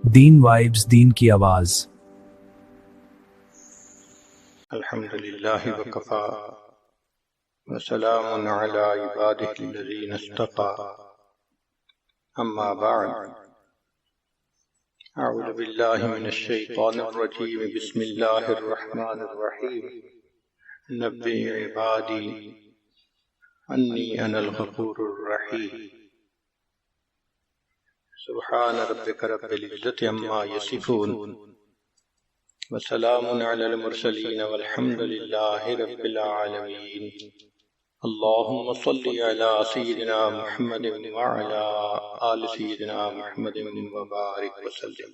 دین vibes, دین کی آواز۔ الحمدللہ وکفا وسلام علی عبادہ الذین اصطفا، اما بعد، اعوذ باللہ من الشیطان الرجیم، بسم اللہ الرحمن الرحیم، نبی عبادی انی انا الغفور الرحیم، سبحان ربک رب العزت عما یصفون، وسلام علی المرسلین والحمد للہ رب العالمین۔ اللہم صلی علی سیدنا محمد وعلی آل سیدنا محمد وبارک وسلم۔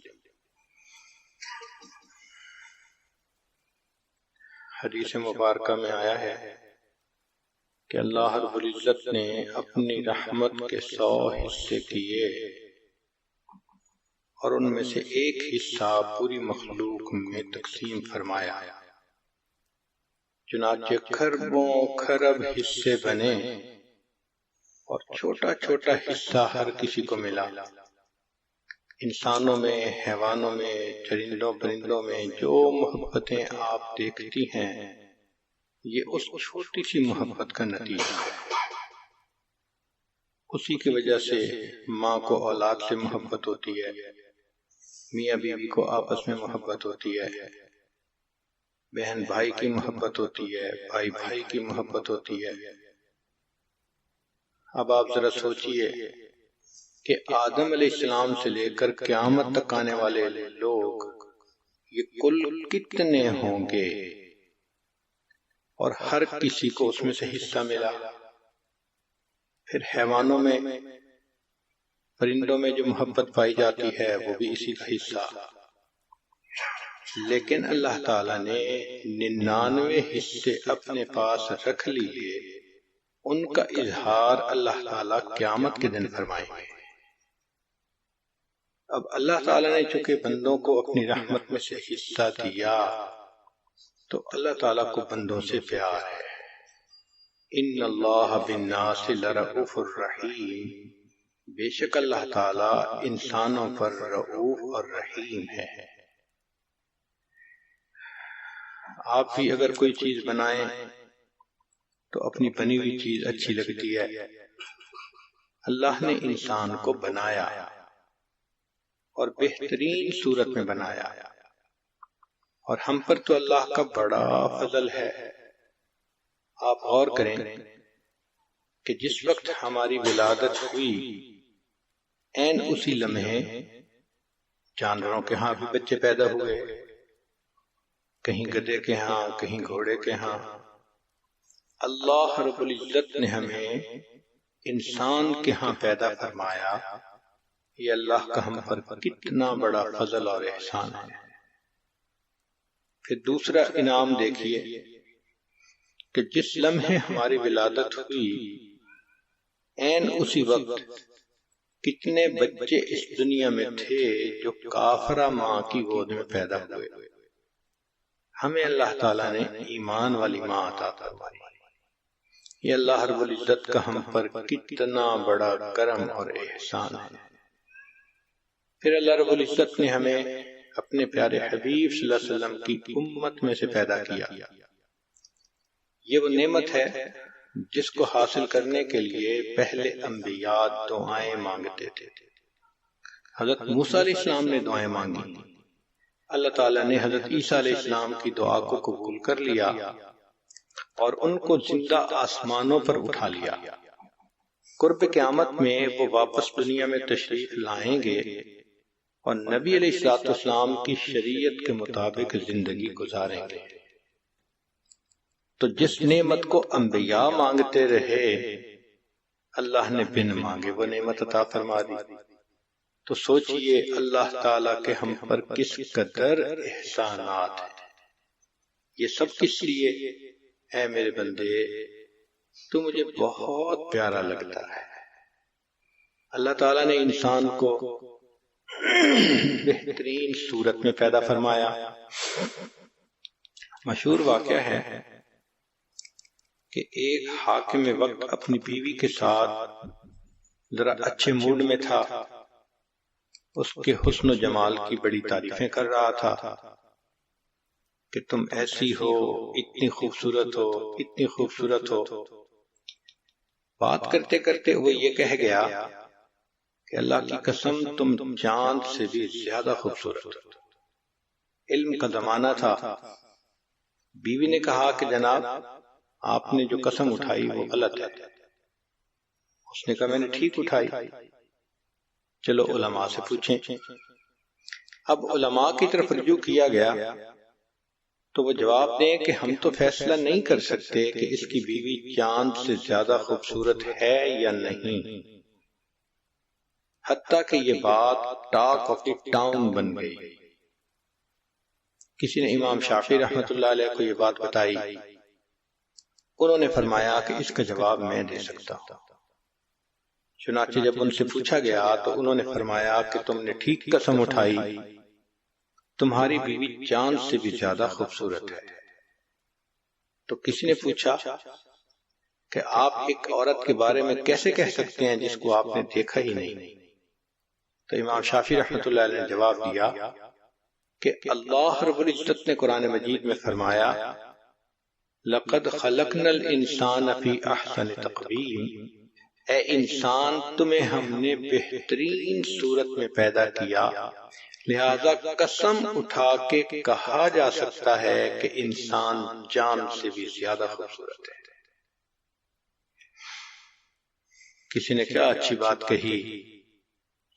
حدیث مبارکہ میں آیا ہے کہ اللہ رب العزت نے اپنی رحمت کے 100 حصے کیے اور ان میں سے ایک حصہ پوری مخلوق میں تقسیم فرمایا، چنانچہ کھربوں کھرب حصے بنے اور چھوٹا چھوٹا حصہ ہر کسی کو ملا۔ انسانوں میں، حیوانوں میں، چرندوں پرندوں میں جو محبتیں آپ دیکھتی ہیں، یہ اس چھوٹی سی محبت کا نتیجہ ہے۔ اسی کی وجہ سے ماں کو اولاد سے محبت ہوتی ہے، میاں بیوی کو آپس میں محبت ہوتی ہے، بہن بھائی کی محبت ہوتی ہے، بھائی بھائی کی محبت ہوتی ہے۔ اب آپ ذرا سوچئے کہ آدم علیہ السلام سے لے کر قیامت تک آنے والے لوگ یہ کل کتنے ہوں گے، اور ہر کسی کو اس میں سے حصہ ملا۔ پھر حیوانوں میں، پرندوں میں جو محبت پائی جاتی ہے وہ بھی اسی کا حصہ، لیکن اللہ تعالیٰ نے 99 حصے اپنے پاس رکھ لیے، ان کا اظہار اللہ تعالیٰ قیامت کے دن فرمائیں گے۔ اب اللہ تعالیٰ نے چونکہ بندوں کو اپنی رحمت میں سے حصہ دیا، تو اللہ تعالیٰ کو بندوں سے پیار ہے۔ ان اللہ بالناس لرؤوف الرحیم، بے شک اللہ تعالیٰ انسانوں پر رؤوف اور رحیم ہے۔ آپ بھی اگر کوئی چیز بنائیں تو اپنی بنی ہوئی چیز اچھی لگتی ہے۔ اللہ نے انسان کو بنایا اور بہترین صورت میں بنایا، اور ہم پر تو اللہ کا بڑا فضل ہے۔ آپ غور کریں کہ جس وقت ہماری ولادت ہوئی، عین اسی لمحے جانوروں کے ہاں بھی بچے پیدا ہوئے، کہیں گدھے کے ہاں، کہیں گھوڑے کے ہاں۔ اللہ رب العزت نے ہمیں انسان کے ہاں پیدا فرمایا، یہ اللہ کا ہم پر کتنا بڑا فضل اور احسان ہے۔ پھر دوسرا انعام دیکھیے کہ جس لمحے ہماری ولادت ہوئی، عین اسی وقت کتنے بچے اس دنیا میں تھے جو کافرہ ماں کی گود میں پیدا ہوئے۔ ہمیں اللہ تعالیٰ نے ایمان والی ماں عطا فرمائی۔ یہ اللہ رب العزت کا ہم پر کتنا بڑا کرم اور احسان ہے۔ پھر اللہ رب العزت نے ہمیں اپنے پیارے حبیب صلی اللہ علیہ وسلم کی امت میں سے پیدا کیا۔ یہ وہ نعمت ہے جس کو حاصل کرنے کے لیے پہلے انبیاء دعائیں مانگتے تھے۔ حضرت موسیٰ علیہ السلام نے دعائیں مانگی، اللہ تعالیٰ نے حضرت عیسیٰ علیہ السلام کی دعا کو قبول کر لیا اور ان کو زندہ آسمانوں پر اٹھا لیا۔ قرب قیامت میں وہ واپس دنیا میں تشریف لائیں گے اور نبی علیہ السلام کی شریعت کے مطابق زندگی گزاریں گے۔ تو جس نعمت کو انبیاء مانگتے رہے، اللہ نے بن مانگے وہ نعمت عطا فرما دی۔ تو سوچئے اللہ تعالیٰ کے ہم پر کس قدر احسانات ہیں۔ یہ سب کس لیے؟ اے میرے بندے، تو مجھے بہت پیارا لگتا ہے۔ اللہ تعالیٰ نے انسان کو بہترین صورت میں پیدا فرمایا۔ مشہور واقعہ ہے کہ ایک حاکم وقت اپنی بیوی کے ساتھ ذرا اچھے موڈ میں تھا، اس کے حسن و جمال کی بڑی تعریفیں کر رہا تھا کہ تم ایسی ہو، اتنی خوبصورت ہو، اتنی خوبصورت ہو۔ بات کرتے کرتے وہ یہ کہہ گیا کہ اللہ کی قسم تم چاند سے بھی زیادہ خوبصورت ہو۔ علم کا زمانہ تھا۔ بیوی نے کہا کہ جناب آپ نے جو قسم اٹھائی وہ غلط ہے۔ اس نے کہا میں نے ٹھیک اٹھائی، چلو علماء سے پوچھیں۔ اب علماء کی طرف رجوع کیا گیا تو وہ جواب دیں کہ ہم تو فیصلہ نہیں کر سکتے کہ اس کی بیوی چاند سے زیادہ خوبصورت ہے یا نہیں، حتیٰ کہ یہ بات ٹاک آف دی ٹاؤن بن گئی۔ کسی نے امام شافعی رحمۃ اللہ علیہ کو یہ بات بتائی، انہوں نے فرمایا کہ اس کا جواب میں دے سکتا ہوں۔ چنانچہ جب ان سے پوچھا گیا تو انہوں نے فرمایا کہ تم نے ٹھیک قسم اٹھائی، تمہاری بیوی چاند سے بھی زیادہ خوبصورت ہے۔ تو کسی نے پوچھا کہ آپ ایک عورت کے بارے میں کیسے کہہ سکتے ہیں جس کو آپ نے دیکھا ہی نہیں؟ تو امام شافعی رحمۃ اللہ علیہ نے جواب دیا کہ اللہ رب العزت نے قرآن مجید میں فرمایا لَقَدْ خَلَقْنَا الْإِنسَانَ فِي أَحْسَنِ تَقْوِيمٍ، اے انسان تمہیں ہم نے بہترین صورت میں پیدا کیا، لہذا قسم اٹھا کے کہا جا سکتا ہے کہ انسان چاند سے بھی زیادہ خوبصورت ہے۔ کسی نے کیا اچھی بات کہی،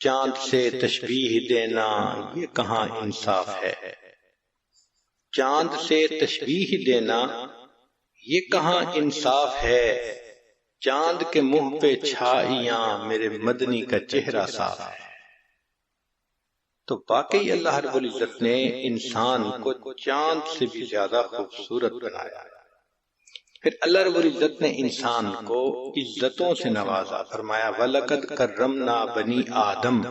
چاند سے تشبیہ دینا یہ کہاں انصاف ہے، چاند سے تشبیہ دینا یہ کہاں انصاف ہے، چاند کے منہ پہ چھائیاں میرے مدنی کا چہرہ صاف ہے۔ تو واقعی اللہ رب العزت نے انسان کو چاند سے بھی زیادہ خوبصورت بنایا۔ پھر اللہ رب العزت نے انسان کو عزتوں سے نوازا، فرمایا وَلَقَدْ كَرَّمْنَا بَنِي آدم،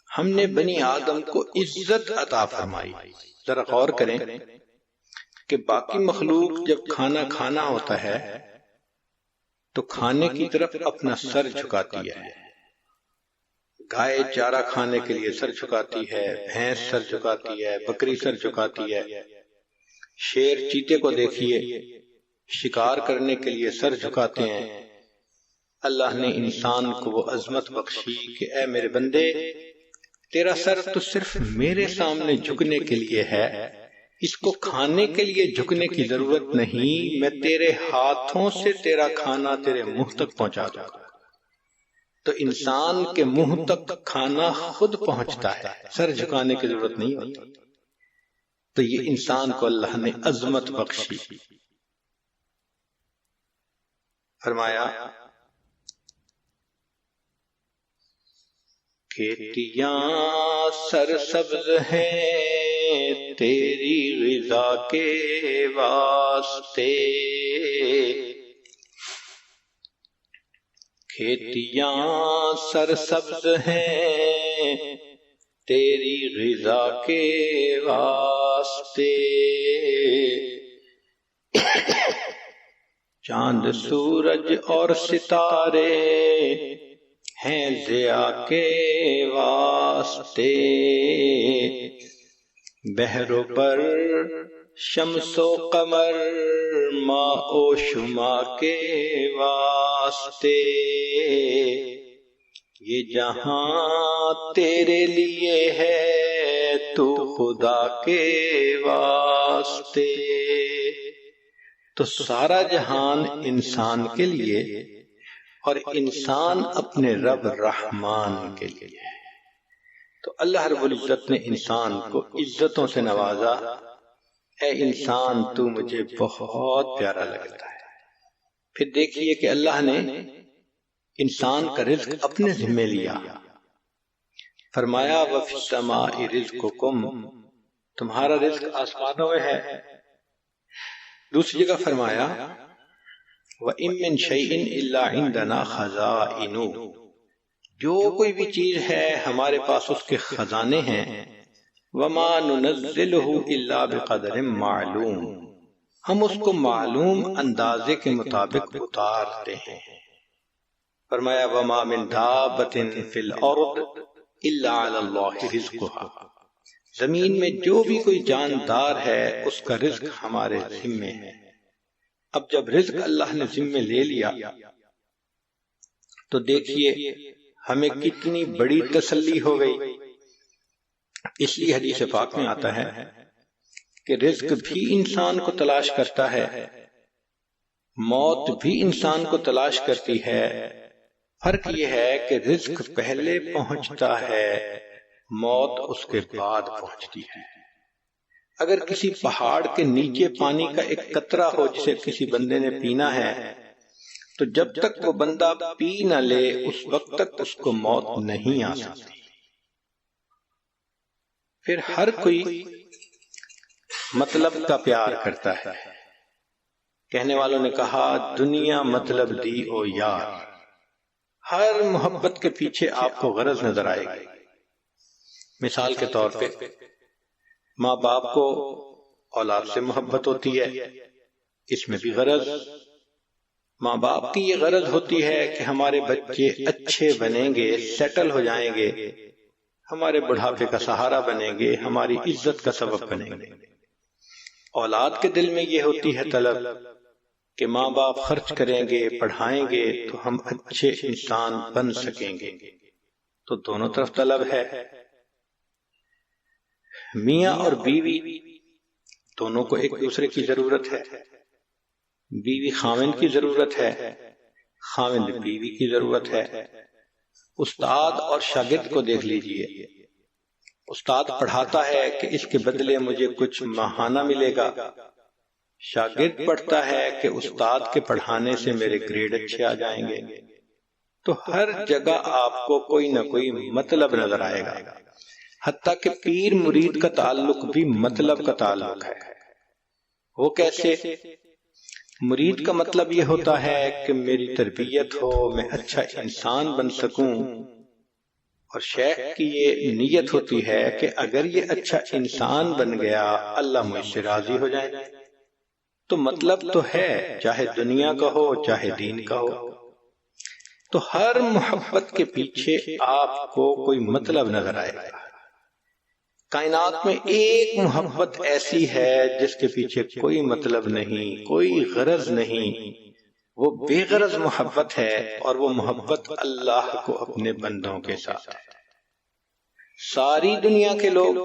ہم نے بنی آدم کو عزت عطا فرمائی۔ ذرا غور کریں کہ باقی مخلوق جب کھانا کھانا ہوتا ہے تو کھانے کی طرف اپنا سر جھکاتی ہے، گائے چارہ کھانے کے لیے سر جھکاتی ہے، بھینس سر جھکاتی ہے، بکری سر جھکاتی ہے، شیر چیتے کو دیکھیے شکار کرنے کے لیے سر جھکاتے ہیں۔ اللہ نے انسان کو وہ عظمت بخشی کہ اے میرے بندے تیرا سر تو صرف میرے سامنے جھکنے کے لیے ہے، اس کو کھانے کے لیے جھکنے کی ضرورت نہیں، میں تیرے ہاتھوں سے تیرا کھانا تیرے منہ تک پہنچا دوں گا۔ تو انسان کے منہ تک کھانا خود پہنچتا ہے، سر جھکانے کی ضرورت نہیں ہوتی۔ تو یہ انسان کو اللہ نے عظمت بخشی۔ فرمایا کھیتیاں سرسبز ہیں تیری رضا کے واسطے، کھیتیاں سرسبز ہیں تیری رضا کے واسطے، چاند سورج اور ستارے ہیں ضیاء کے واسطے، بحر و بر شمس و قمر ماء و شما کے واسطے، یہ جہاں تیرے لیے ہے تو خدا کے واسطے۔ تو سارا جہان انسان کے لیے اور انسان اپنے رب رحمان کے لیے۔ تو اللہ رب العزت نے انسان کو عزتوں سے نوازا، اے انسان تو مجھے بہت پیارا لگتا ہے۔ پھر دیکھیے کہ اللہ نے انسان کا رزق اپنے ذمہ لیا، فرمایا وَفِي السَّمَاءِ رِزْقُكُمْ، تمہارا رزق آسمانوں میں ہے۔ دوسری جگہ فرمایا وَإِن مِّن شَيْءٍ إِلَّا عِندَنَا خَزَائِنُهُ، جو کوئی بھی چیز ہے ہمارے پاس اس کے خزانے ہیں، وَمَا نُنَزِّلُهُ إِلَّا بِقَدْرٍ مَّعْلُومٍ، ہم اس کو معلوم اندازے کے مطابق اتارتے ہیں۔ فرمایا وَمَا مِن دَابَّةٍ فِي الْأَرْضِ، الا علی اللہ رزقها، زمین میں جو بھی کوئی جاندار ہے اس کا رزق ہمارے ذمے ہے۔ اب جب رزق اللہ نے ذمے لے لیا تو دیکھیے ہمیں کتنی بڑی تسلی ہو گئی۔ اس لیے حدیث پاک میں آتا ہے کہ رزق بھی انسان کو تلاش کرتا ہے، موت بھی انسان کو تلاش کرتی ہے، فرق یہ ہے کہ رزق پہلے پہنچتا ہے، موت اس کے بعد پہنچتی ہے۔ اگر کسی پہاڑ کے نیچے پانی کا ایک قطرہ ہو جسے کسی بندے نے پینا ہے تو جب تک وہ بندہ پی نہ لے اس وقت تک اس کو موت نہیں آ سکتی۔ پھر ہر کوئی مطلب کا پیار کرتا ہے۔ کہنے والوں نے کہا دنیا مطلب دی او یار، ہر محبت کے پیچھے آپ کو غرض نظر آئے گی۔ مثال کے طور پہ ماں باپ کو اولاد سے محبت ہوتی ہے، اس میں بھی غرض، ماں باپ کی یہ غرض ہوتی ہے کہ ہمارے بچے اچھے بنیں گے، سیٹل ہو جائیں گے، ہمارے بڑھاپے کا سہارا بنیں گے، ہماری عزت کا سبب بنیں گے۔ اولاد کے دل میں یہ ہوتی ہے طلب کہ ماں باپ خرچ کریں گے، پڑھائیں گے تو ہم اچھے انسان بن سکیں گے۔ تو دونوں طرف طلب ہے۔ میاں اور بیوی دونوں کو ایک دوسرے کی ضرورت ہے، بیوی خاوند کی ضرورت ہے، خاوند بیوی کی ضرورت ہے۔ استاد اور شاگرد کو دیکھ لیجئے، استاد پڑھاتا ہے کہ اس کے بدلے مجھے کچھ ماہانہ ملے گا، شاگرد پڑھتا ہے کہ استاد کے پڑھانے سے میرے گریڈ اچھے آ جائیں گے۔ تو ہر جگہ آپ کو کوئی نہ کوئی مطلب نظر آئے گا، حتیٰ کہ پیر مرید کا تعلق بھی مطلب کا تعلق ہے۔ وہ کیسے؟ مرید کا مطلب یہ ہوتا ہے کہ میری تربیت ہو، میں اچھا انسان بن سکوں، اور شیخ کی یہ نیت ہوتی ہے کہ اگر یہ اچھا انسان بن گیا اللہ مجھ سے راضی ہو جائے۔ تو مطلب تو ہے، چاہے دنیا کا ہو چاہے دین کا ہو۔ تو ہر محبت کے پیچھے آپ کو کوئی مطلب نظر آئے گا۔ کائنات میں ایک محبت ایسی ہے جس کے پیچھے کوئی مطلب نہیں، کوئی غرض نہیں، وہ بے غرض محبت ہے، اور وہ محبت اللہ کو اپنے بندوں کے ساتھ ہے۔ ساری دنیا کے لوگ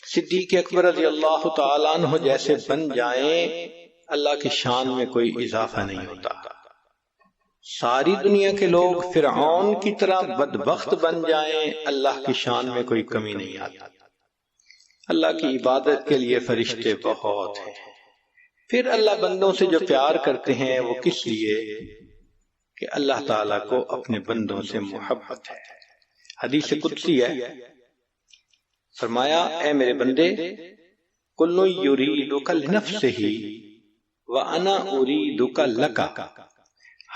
صدیق اکبر رضی اللہ تعالیٰ عنہ جیسے بن جائیں، اللہ کی شان میں کوئی اضافہ نہیں ہوتا۔ ساری دنیا کے لوگ فرعون کی طرح بدبخت بن جائیں، اللہ کی شان میں کوئی کمی نہیں آتی۔ اللہ کی عبادت کے لیے فرشتے بہت ہیں۔ پھر اللہ بندوں سے جو پیار کرتے ہیں وہ کس لیے؟ کہ اللہ تعالیٰ کو اپنے بندوں سے محبت ہے۔ حدیث قدسی ہے، فرمایا اے میرے بندے، کل یریدک لنفسہ وانا اریدک لک،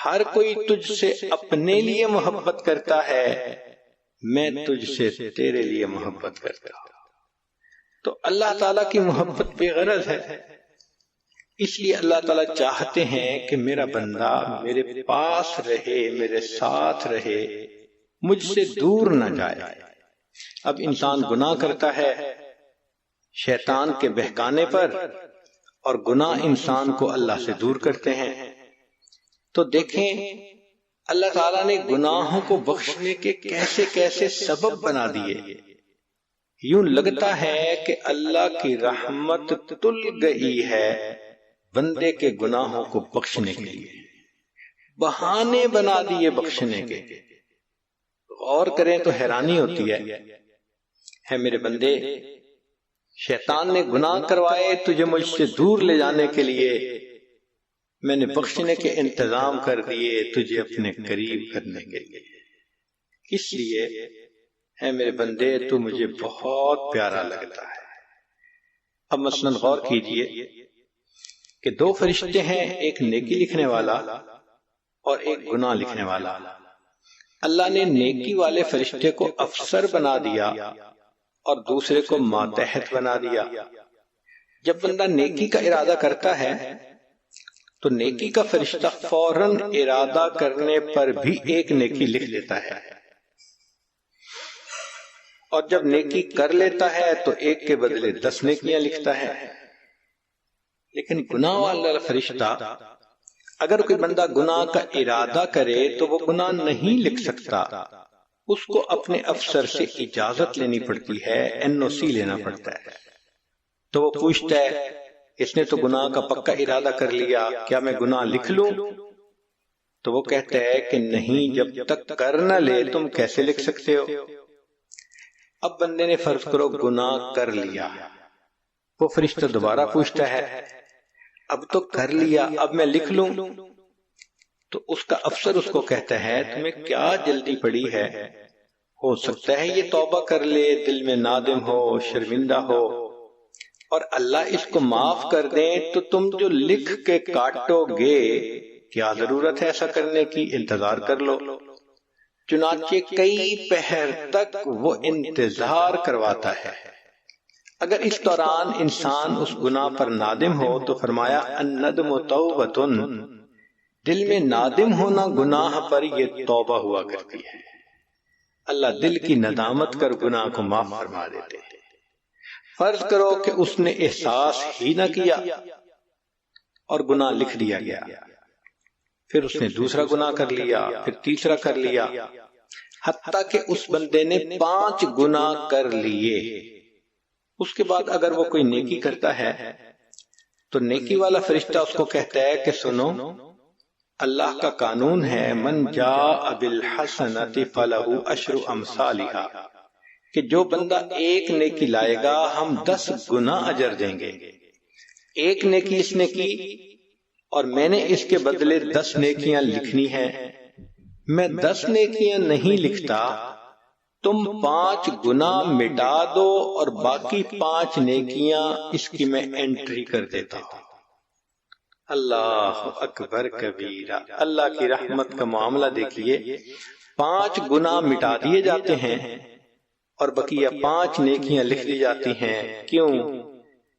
ہر کوئی تجھ سے اپنے لیے محبت کرتا ہے، میں تجھ سے تیرے لیے محبت کرتا ہوں۔ تو اللہ تعالیٰ کی محبت بے غرض ہے، اس لیے اللہ تعالیٰ چاہتے ہیں کہ میرا بندہ میرے پاس رہے، میرے ساتھ رہے، مجھ سے دور نہ جائے۔ اب انسان گناہ کرتا ہے شیطان کے بہکانے پر، اور گناہ انسان کو اللہ سے دور کرتے ہیں۔ تو دیکھیں اللہ تعالیٰ نے گناہوں کو بخشنے کے کیسے کیسے سبب بنا دیے۔ یوں لگتا ہے کہ اللہ کی رحمت تل گئی ہے بندے کے گناہوں کو بخشنے کے لیے، بہانے بنا دیے بخشنے کے۔ غور کریں تو حیرانی ہوتی ہے میرے بندے، شیطان نے گناہ کروائے تجھے مجھ سے دور لے جانے کے لیے، میں نے بخشنے کے انتظام کر دیے تجھے اپنے قریب کرنے کے لیے۔ اس لیے اے میرے بندے تو مجھے بہت پیارا لگتا ہے۔ اب مثلا غور کیجئے کہ دو فرشتے ہیں، ایک نیکی لکھنے والا اور ایک گناہ لکھنے والا۔ اللہ نے نیکی والے فرشتے کو افسر بنا دیا اور دوسرے کو ماتحت بنا دیا۔ جب بندہ نیکی کا ارادہ کرتا ہے تو نیکی کا فرشتہ فوراً ارادہ کرنے پر بھی ایک نیکی لکھ دیتا ہے۔ اور جب نیکی کر لیتا ہے تو ایک کے بدلے 10 نیکیاں لکھتا ہے۔ لیکن گناہ والا فرشتہ، اگر کوئی بندہ گناہ کا ارادہ کرے تو وہ گناہ نہیں لکھ سکتا، اس کو اپنے افسر سے اجازت لینی پڑتی ہے، NOC لینا پڑتا ہے۔ تو وہ پوچھتا ہے اس نے تو گناہ کا پکا ارادہ کر لیا، کیا میں گناہ لکھ لوں؟ تو وہ کہتا ہے کہ نہیں، جب تک کر نہ لے تم کیسے لکھ سکتے ہو؟ اب بندے نے فرض کرو گناہ کر لیا، وہ فرشتہ دوبارہ پوچھتا ہے اب تو کر لیا، اب میں لکھ لوں؟ تو اس کا افسر اس کو کہتا ہے تمہیں کیا جلدی پڑی ہے، ہو سکتا ہے یہ توبہ کر لے، دل میں نادم ہو، شرمندہ ہو، اور اللہ اس کو معاف کر دیں تو تم جو لکھ کے کاٹو گے کیا ضرورت ہے ایسا کرنے کی، انتظار کر لو۔ چنانچہ کئی پہر تک وہ انتظار کرواتا ہے۔ اگر اس دوران انسان اس گناہ پر نادم ہو تو فرمایا الندم توبۃ، دل میں نادم ہونا گناہ پر یہ توبہ ہوا کرتی ہے۔ اللہ دل کی ندامت کر گناہ کو معاف فرما دیتے ہیں۔ فرض کرو کہ اس نے احساس ہی نہ کیا اور گناہ لکھ دیا گیا، پھر اس نے دوسرا گناہ کر لیا، پھر تیسرا کر لیا، حتیٰ کہ اس بندے نے 5 گناہ کر لیے۔ اس کے بعد اگر وہ کوئی نیکی کرتا ہے تو نیکی والا فرشتہ اس کو کہتا ہے کہ سنو، اللہ کا قانون ہے من جاء بالحسنۃ فلہ عشر امثالھا، کہ جو بندہ ایک نیکی لائے گا ہم 10 گنا اجر دیں گے۔ ایک نیکی اس نے کی اور میں نے اس کے بدلے 10 نیکیاں لکھنی ہیں۔ میں 10 نیکیاں نہیں لکھتا، تم 5 گنا مٹا دو اور باقی 5 نیکیاں اس کی میں انٹری کر دیتا ہوں۔ اللہ اکبر کبیرہ، اللہ کی رحمت کا معاملہ دیکھیے، 5 گنا مٹا دیے جاتے ہیں اور بقیہ 5 نیکیاں لکھ دی جاتی ہیں۔ کیوں؟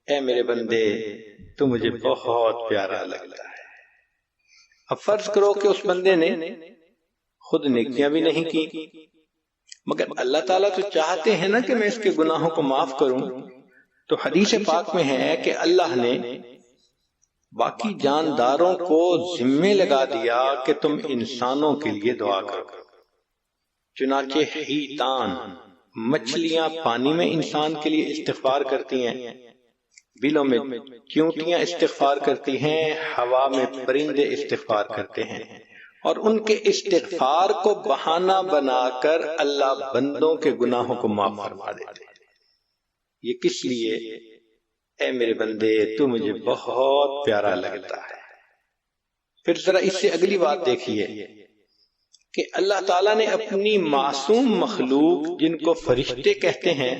اے میرے بندے تو مجھے بہت پیارا لگتا ہے۔ اب فرض کرو کہ اس بندے نے خود نیکیاں بھی نہیں کی، مگر اللہ تعالیٰ تو چاہتے ہیں نا کہ میں اس کے گناہوں کو معاف کروں، تو حدیث پاک میں ہے کہ اللہ نے باقی جانداروں کو ذمہ لگا دیا کہ تم انسانوں کے لیے دعا کرو۔ چنانچہ حیتان، مچھلیاں پانی میں انسان کے لیے استغفار کرتی ہیں، بلوں میں چیونٹیاں استغفار کرتی ہیں، ہوا میں پرندے استغفار کرتے ہیں، اور ان کے استغفار کو بہانہ بنا کر اللہ بندوں کے گناہوں کو معاف فرما دیتے ہیں۔ یہ کس لیے؟ اے میرے بندے تو مجھے بہت پیارا لگتا ہے۔ پھر ذرا اس سے اگلی بات دیکھیے کہ اللہ تعالیٰ نے اپنی معصوم مخلوق جن کو فرشتے کہتے ہیں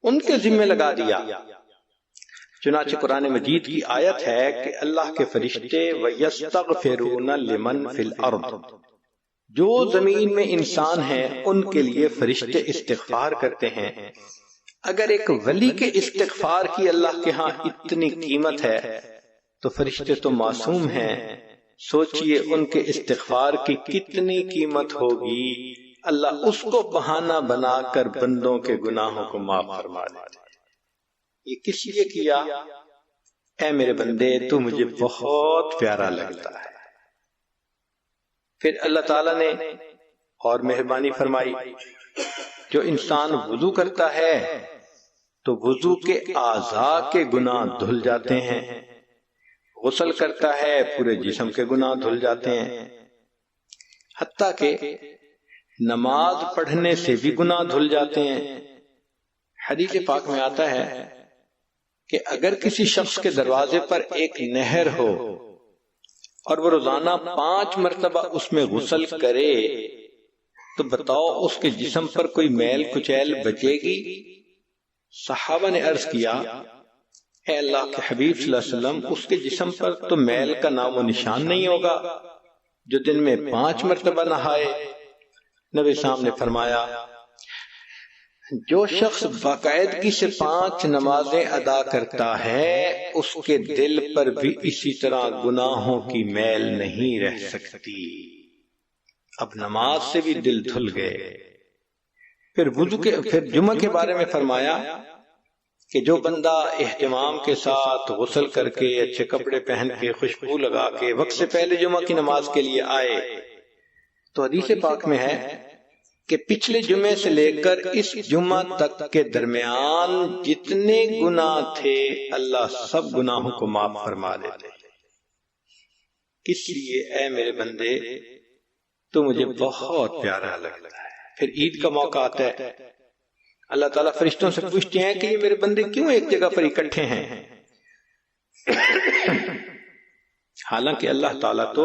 ان کے ذمہ لگا دیا۔ چنانچہ قرآن مجید کی آیت ہے کہ اللہ کے فرشتے وَيَسْتَغْفِرُونَ لِمَنْ فِي الْأَرْضِ، جو زمین میں انسان ہیں ان کے لیے فرشتے استغفار کرتے ہیں۔ اگر ایک ولی کے استغفار کی اللہ کے ہاں اتنی قیمت ہے تو فرشتے تو معصوم ہیں، سوچئے ان کے استغفار کی کتنی قیمت ہوگی۔ اللہ اس کو بہانہ بنا کر بندوں کے گناہوں کو معاف فرما دیتے۔ یہ کس لیے کیا؟ اے میرے بندے تو مجھے بہت پیارا لگتا ہے۔ پھر اللہ تعالیٰ نے اور مہربانی فرمائی، جو انسان وضو کرتا ہے تو وضو کے اعضاء کے گناہ دھل جاتے ہیں، غسل کرتا ہے پورے جسم کے گناہ دھل جاتے ہیں، حتیٰ کہ نماز پڑھنے سے بھی گناہ دھل جاتے ہیں۔ حدیث پاک میں آتا ہے کہ اگر کسی شخص کے دروازے پر ایک نہر ہو اور وہ روزانہ 5 مرتبہ اس میں غسل کرے تو بتاؤ اس کے جسم پر کوئی میل کچیل بچے گی؟ صحابہ نے عرض کیا، اے اللہ کے حبیب صلی اللہ علیہ وسلم، اس کے جسم پر تو میل کا نام و نشان نہیں ہوگا جو دن میں 5 مرتبہ نہائے۔ نبی صاحب نے فرمایا، جو شخص باقاعدگی سے 5 نمازیں ادا کرتا ہے اس کے دل پر بھی اسی طرح گناہوں کی میل نہیں رہ سکتی۔ اب نماز سے بھی دل دھل گئے، پھر جمعہ کے بارے میں فرمایا کہ جو بندہ اہتمام کے ساتھ غسل کر کے اچھے کپڑے پہن کے خوشبو لگا کے وقت سے پہلے جمعہ کی نماز کے لیے آئے، تو حدیث پاک میں ہے کہ پچھلے جمعے سے لے کر اس جمعہ تک کے درمیان جتنے گناہ تھے اللہ سب گناہوں کو معاف فرما دیتے۔ اس لیے اے میرے بندے تو مجھے بہت پیارا لگتا ہے۔ پھر عید کا موقع آتا ہے، اللہ تعالیٰ فرشتوں سے پوچھتے ہیں کہ یہ میرے بندے کیوں ایک جگہ پر اکٹھے ہیں؟ حالانکہ اللہ تعالیٰ تو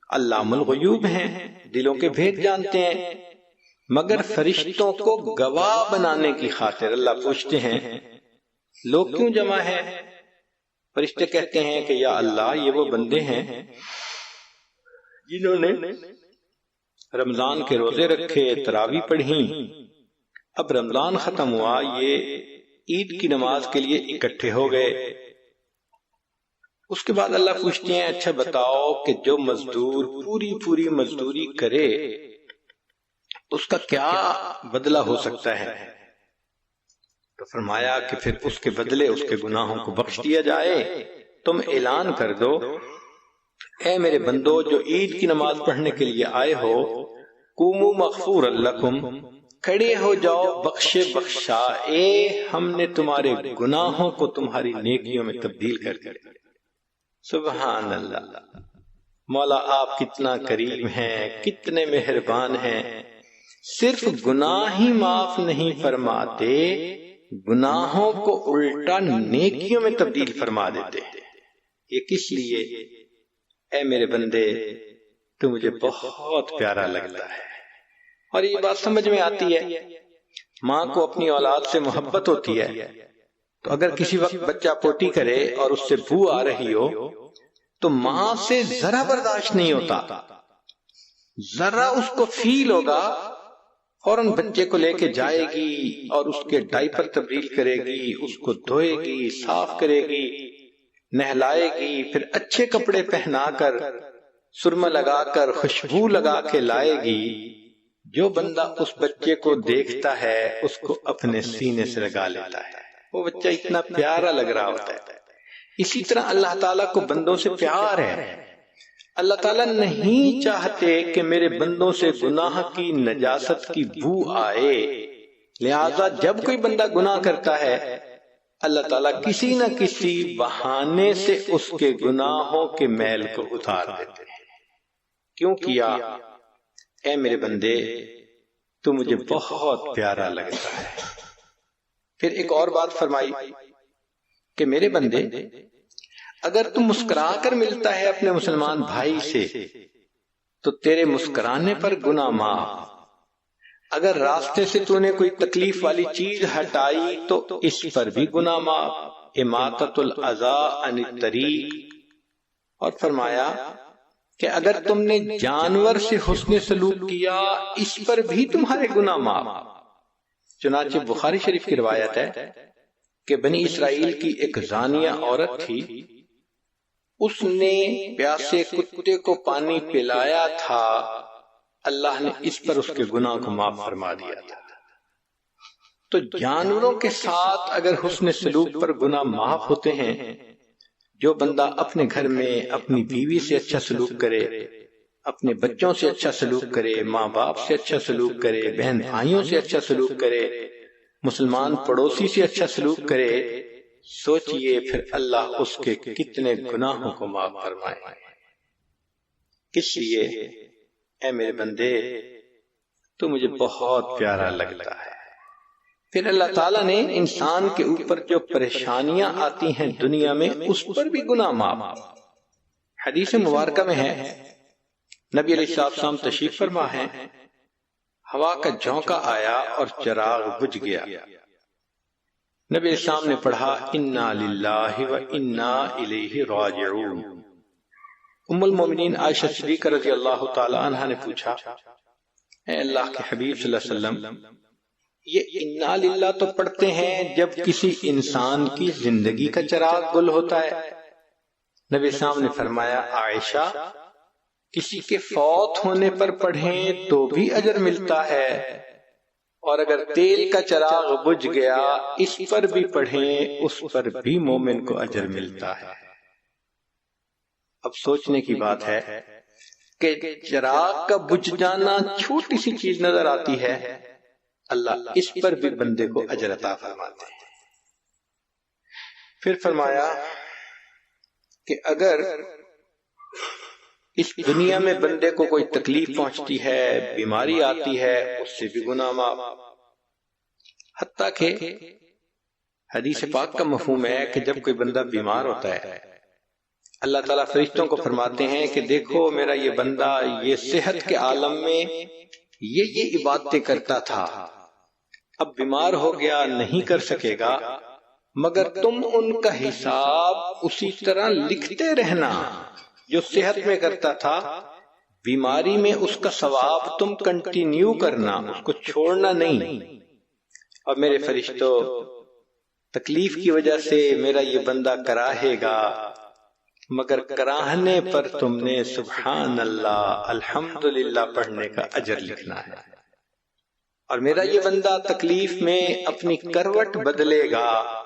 علام الغیوب ہیں، دلوں کے بھید جانتے ہیں، مگر فرشتوں کو گواہ بنانے کی خاطر اللہ پوچھتے ہیں لوگ کیوں جمع ہیں؟ فرشتے کہتے ہیں کہ یا اللہ یہ وہ بندے ہیں جنہوں نے رمضان کے روزے رکھے، تراویح پڑھی، اب رمضان ختم ہوا، یہ عید کی نماز کے لیے اکٹھے ہو گئے۔ اس کے بعد اللہ پوچھتے ہیں اچھا بتاؤ کہ جو مزدور پوری مزدوری کرے اس کا کیا بدلہ ہو سکتا ہے؟ تو فرمایا کہ پھر اس کے بدلے اس کے گناہوں کو بخش دیا جائے۔ تم اعلان کر دو اے میرے بندو جو عید کی نماز پڑھنے کے لیے آئے ہو، قوموا مغفورا لکم، کھڑے ہو جاؤ بخشائے ہم نے تمہارے گناہوں کو تمہاری نیکیوں میں تبدیل کر دیا۔ سبحان اللہ، مولا آپ کتنا کریم ہیں، کتنے مہربان ہیں، صرف گناہ ہی معاف نہیں فرماتے، گناہوں کو الٹا نیکیوں میں تبدیل فرما دیتے ہیں۔ یہ کس لیے؟ اے میرے بندے تو مجھے بہت پیارا لگتا ہے۔ اور یہ بات سمجھ میں آتی ہے، ماں کو اپنی اولاد سے محبت ہوتی ہے، تو اگر کسی وقت بچہ پوٹی کرے اور اس سے بو آ رہی ہو تو ماں سے ذرا برداشت نہیں ہوتا، ذرا اس کو فیل ہوگا، فوراً بچے کو لے کے جائے گی اور اس کے ڈائپر تبدیل کرے گی، اس کو دھوئے گی، صاف کرے گی، نہلائے گی، پھر اچھے کپڑے پہنا کر سرما لگا کر خوشبو لگا کے لائے گی۔ جو بندہ اس بچے کو دیکھتا ہے اس کو اپنے سینے سے لگا لیتا ہے، وہ بچہ اتنا پیارا لگ رہا ہوتا ہے۔ اسی طرح اللہ تعالیٰ کو بندوں سے پیار ہے۔ اللہ تعالیٰ نہیں چاہتے کہ میرے بندوں سے گناہ کی نجاست کی بو آئے، لہذا جب کوئی بندہ گناہ کرتا ہے اللہ تعالیٰ کسی نہ کسی بہانے سے اس کے گناہوں کے میل کو اتار دیتے ہیں۔ کیوں کیا؟ اے میرے بندے تو مجھے بہت پیارا لگتا ہے۔ پھر ایک اور بات فرمائی کہ میرے بندے اگر تم مسکرا کر ملتا ہے اپنے مسلمان بھائی سے تو تیرے مسکرانے پر گناہ معاف، اگر راستے سے تو نے کوئی تکلیف والی چیز ہٹائی تو اس پر بھی گناہ معاف، اماطۃ الاذی عن الطریق۔ اور فرمایا کہ اگر تم نے جانور سے حسن سلوک کیا اس پر بھی تمہارے گناہ معاف۔ چنانچہ بخاری شریف کی روایت ہے کہ بنی اسرائیل کی ایک زانیہ عورت تھی، اس نے پیاسے کتے کو پانی پلایا تھا، اللہ نے اس پر اس کے گناہ کو معاف فرما دیا تھا۔ تو جانوروں کے ساتھ اگر حسن سلوک پر گناہ معاف ہوتے ہیں، جو بندہ اپنے گھر میں اپنی بیوی سے اچھا سلوک کرے، اپنے بچوں سے اچھا سلوک کرے، ماں باپ سے اچھا سلوک کرے، بہن بھائیوں سے اچھا سلوک کرے، مسلمان پڑوسی سے اچھا سلوک کرے، سوچئے پھر اللہ اس کے کتنے گناہوں کو معاف فرمائے۔ کس لیے؟ اے میرے بندے تو مجھے بہت پیارا لگتا ہے۔ پھر اللہ تعالیٰ نے انسان کے اوپر جو پریشانیاں آتی ہیں دنیا میں اس پر بھی گناہ معاف۔ حدیث مبارکہ میں ہے، نبی علیہ السلام تشریف فرما ہے، ہوا کا جھونکا آیا اور چراغ بجھ گیا۔ نبی علیہ السلام نے پڑھا انا للہ و انا الیہ راجعون۔ ام المومنین عائشہ صدیقہ رضی اللہ تعالی عنہ نے پوچھا، اے اللہ کے حبیب صلی اللہ علیہ وسلم، یہ انا للہ تو پڑھتے ہیں جب کسی انسان کی زندگی کا چراغ گل ہوتا ہے؟ نبی السلام نے فرمایا، عائشہ کسی کے فوت ہونے پر پڑھیں تو بھی اجر ملتا ہے، اور اگر تیل کا چراغ بجھ گیا اس پر بھی پڑھیں، اس پر بھی مومن کو اجر ملتا ہے۔ اب سوچنے کی بات ہے کہ چراغ کا بجھ جانا چھوٹی سی چیز نظر آتی ہے، اللہ اس پر بھی بندے کو اجر عطا فرماتے ہیں۔ پھر فرمایا کہ اگر اس دنیا میں بندے کو کوئی تکلیف پہنچتی ہے، بیماری آتی ہے، اس سے بھی گناہ معاف۔ حتیٰ کہ حدیث پاک کا مفہوم ہے کہ جب کوئی بندہ بیمار ہوتا ہے، اللہ تعالیٰ فرشتوں کو فرماتے ہیں کہ دیکھو میرا یہ بندہ یہ صحت کے عالم میں یہ عبادتیں کرتا تھا، اب بیمار ہو گیا، نہیں کر سکے گا، مگر تم ان کا حساب اسی طرح لکھتے رہنا جو صحت میں کرتا تھا، بیماری میں اس کا ثواب تم کنٹینیو کرنا، اس کو چھوڑنا نہیں۔ اور میرے فرشتوں تکلیف کی وجہ سے میرا یہ بندہ کراہے گا، مگر کراہنے پر تم نے سبحان اللہ الحمدللہ پڑھنے کا اجر لکھنا ہے۔ اور میرا یہ بندہ تکلیف میں اپنی کروٹ بدلے گا،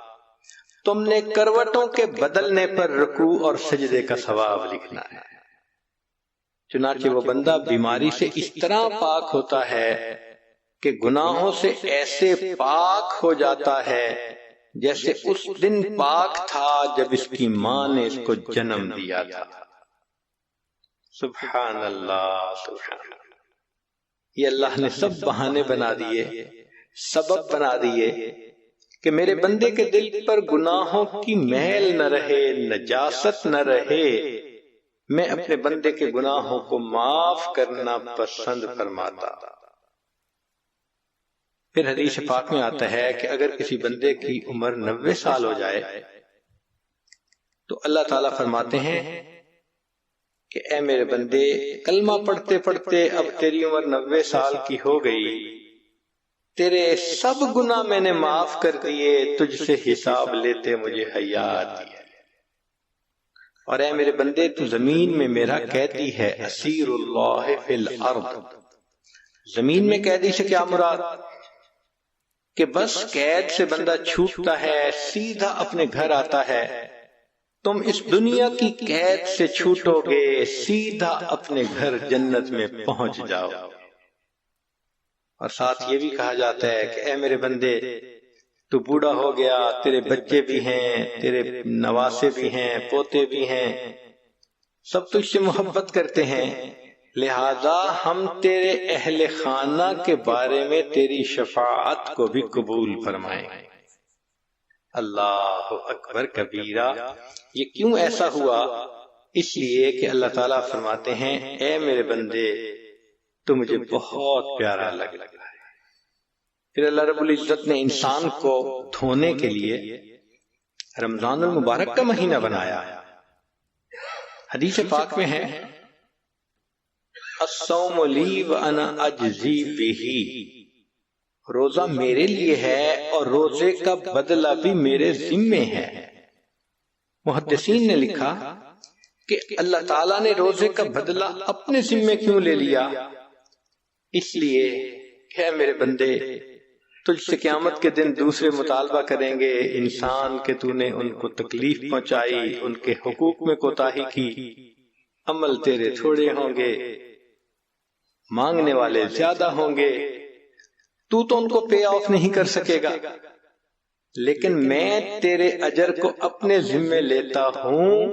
تم نے کروٹوں کے بدلنے پر رکوع اور سجدے کا ثواب لکھنا ہے۔ چنانچہ وہ بندہ بیماری سے اس طرح پاک ہوتا ہے کہ گناہوں سے ایسے پاک ہو جاتا ہے جیسے اس دن پاک تھا جب اس کی ماں نے اس کو جنم دیا تھا۔ سبحان اللہ، سبحان اللہ۔ یہ اللہ نے سب بہانے بنا دیے، سبب بنا دیے کہ میرے بندے کے دل پر گناہوں کی میل نہ رہے، نجاست نہ رہے۔ میں اپنے بندے کے گناہوں کو معاف کرنا پسند فرماتا۔ پھر حدیث پاک میں آتا ہے کہ اگر کسی بندے کی عمر 90 سال ہو جائے تو اللہ تعالیٰ فرماتے ہیں کہ اے میرے بندے، کلمہ پڑھتے پڑھتے اب تیری عمر 90 سال کی ہو گئی، تیرے سب گناہ میں نے معاف کر دیے، تجھ سے حساب لیتے مجھے حیا آتی ہے۔ اور اے میرے بندے، تو زمین میں میرا قیدی ہے، اسیر اللہ فی الارض۔ زمین میں قیدی سے کیا مراد؟ کہ بس قید سے بندہ چھوٹتا ہے، سیدھا اپنے گھر آتا ہے۔ تم اس دنیا کی قید سے چھوٹو گے، سیدھا اپنے گھر جنت میں پہنچ جاؤ۔ اور ساتھ یہ بھی کہا جاتا ہے کہ اے میرے بندے، تو بوڑھا ہو گیا، تیرے بچے بھی ہیں، تیرے نواسے بھی ہیں، پوتے بھی ہیں، سب تجھ سے محبت کرتے ہیں، لہذا ہم تیرے اہل خانہ کے بارے میں تیری شفاعت کو بھی قبول فرمائیں۔ اللہ اکبر کبیرہ۔ یہ کیوں ایسا ہوا؟ اس لیے کہ اللہ تعالیٰ فرماتے ہیں اے میرے بندے، تو مجھے بہت پیارا لگ رہا ہے۔ پھر اللہ رب العزت نے انسان کو دھونے کے لیے رمضان المبارک کا مہینہ بنایا۔ حدیث پاک میں ہے الصوم لی وانا اجزی بہ، روزہ میرے لیے ہے اور روزے کا بدلہ بھی میرے ذمے ہے۔ محدثین نے لکھا کہ اللہ تعالیٰ نے روزے کا بدلہ اپنے ذمے کیوں لے لیا؟ اس لیے کہ میرے بندے، تجھ سے قیامت کے دن دوسرے مطالبہ کریں گے انسان کہ تو نے ان کو تکلیف پہنچائی، ان کے حقوق میں کوتاہی کی، عمل تیرے تھوڑے ہوں گے، مانگنے والے زیادہ ہوں گے، تو ان کو پے آف نہیں کر سکے گا، لیکن میں تیرے اجر کو اپنے ذمے لیتا ہوں،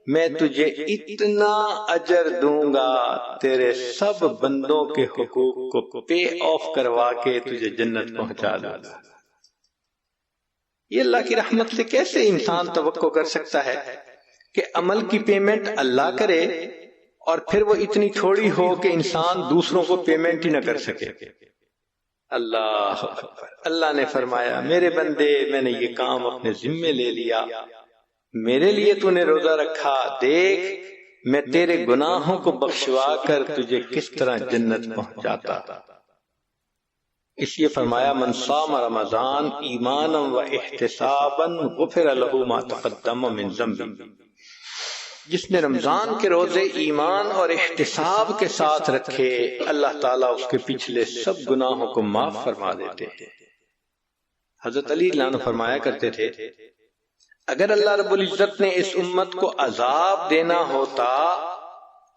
میں تجھے اتنا اجر دوں گا، تیرے سب بندوں کے حقوق کو پے آف کروا کے تجھے جنت پہنچا دوں گا۔ یہ اللہ کی رحمت سے کیسے انسان توقع کر سکتا ہے کہ عمل کی پیمنٹ اللہ کرے اور پھر وہ اتنی تھوڑی ہو کہ انسان دوسروں کو پیمنٹ ہی نہ کر سکے؟ اللہ اللہ نے فرمایا میرے بندے، میں نے یہ کام اپنے ذمے لے لیا، میرے لیے تو نے روزہ رکھا، دیکھ میں تیرے گناہوں کو بخشوا کر تجھے کس طرح جنت پہنچاتا۔ اس لیے فرمایا من صام رمضان ایمانا و احتسابا غفر له ما تقدم من ذنبه۔ جس نے رمضان کے روزے ایمان اور احتساب کے ساتھ رکھے اللہ تعالیٰ اس کے پچھلے سب گناہوں کو معاف فرما دیتے ہیں۔ حضرت علی رضی اللہ عنہ فرمایا کرتے تھے اگر اللہ رب العزت نے اس امت کو عذاب دینا ہوتا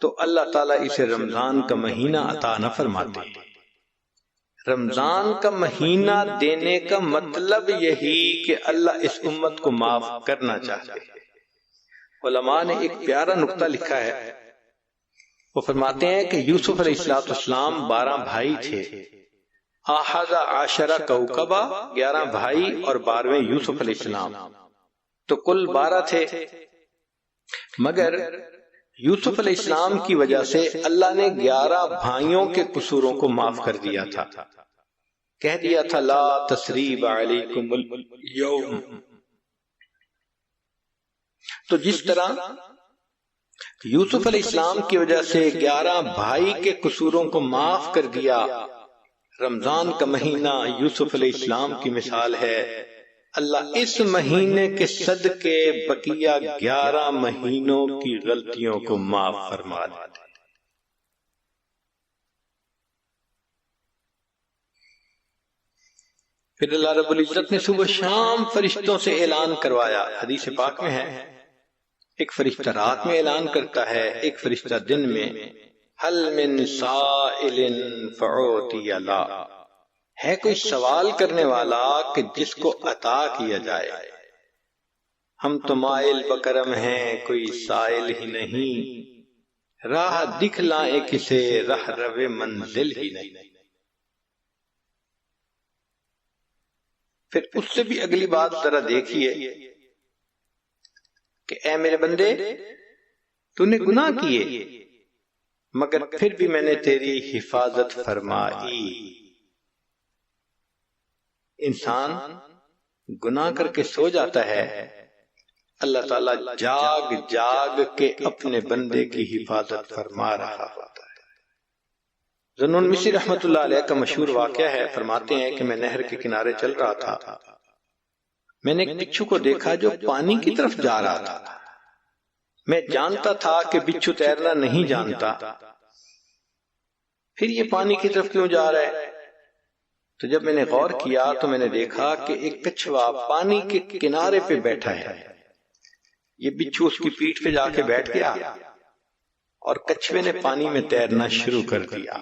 تو اللہ تعالیٰ اسے رمضان کا مہینہ عطا نہ فرماتے۔ رمضان کا مہینہ دینے کا مطلب یہی کہ اللہ اس امت کو معاف کرنا چاہتے ہیں۔ علماء نے ایک پیارا نقطہ لکھا ہے، وہ فرماتے ہیں کہ یوسف علیہ السلام 12 بھائی تھے، احد عشرہ کوکبہ 11 بھائی اور 12ویں یوسف علیہ السلام، تو کل 12 تھے، مگر یوسف علیہ السلام کی وجہ سے اللہ نے 11 بھائیوں کے قصوروں کو معاف کر دیا تھا، کہہ دیا تھا لا تثریب علیکم اليوم۔ تو جس طرح یوسف علیہ السلام کی وجہ سے 11 بھائی کے قصوروں کو معاف کر دیا، رمضان کا مہینہ یوسف علیہ السلام کی مثال ہے، اللہ اس مہینے کے صدقے بقیہ 11 مہینوں کی غلطیوں کو معاف فرما دیتا ہے۔ پھر اللہ رب العزت نے صبح شام فرشتوں سے اعلان کروایا، حدیث پاک میں ہے ایک فرشتہ رات میں اعلان کرتا ہے، ایک فرشتہ دن میں، حل من سائل فعوتی لا، ہے کوئی سوال کرنے والا کہ جس کو عطا کیا جائے، ہم تو مائل بکرم ہیں کوئی سائل ہی نہیں، راہ دکھلائے کسے رہ رو منزل ہی نہیں۔ پھر اس سے بھی اگلی بات ذرا دیکھیے کہ اے میرے بندے تو نے گناہ کیے مگر پھر بھی میں نے تیری حفاظت فرمائی۔ انسان گناہ کر کے سو جاتا ہے، اللہ تعالیٰ جاگ جاگ کے اپنے بندے کی حفاظت فرما رہا ہوتا ہے۔ ذنون مصری رحمت اللہ علیہ کا مشہور واقعہ ہے، فرماتے ہیں کہ میں نہر کے کنارے چل رہا تھا، میں نے ایک بچھو کو دیکھا جو پانی کی طرف جا رہا تھا، میں جانتا تھا کہ بچھو تیرنا نہیں جانتا، پھر یہ پانی کی طرف کیوں جا رہا ہے؟ تو جب میں نے غور کیا تو میں نے دیکھا کہ ایک کچھوا پانی کے کنارے پہ بیٹھا ہے، یہ بچھو اس کی پیٹھ پہ جا کے بیٹھ گیا اور کچھوے نے پانی میں تیرنا شروع کر دیا۔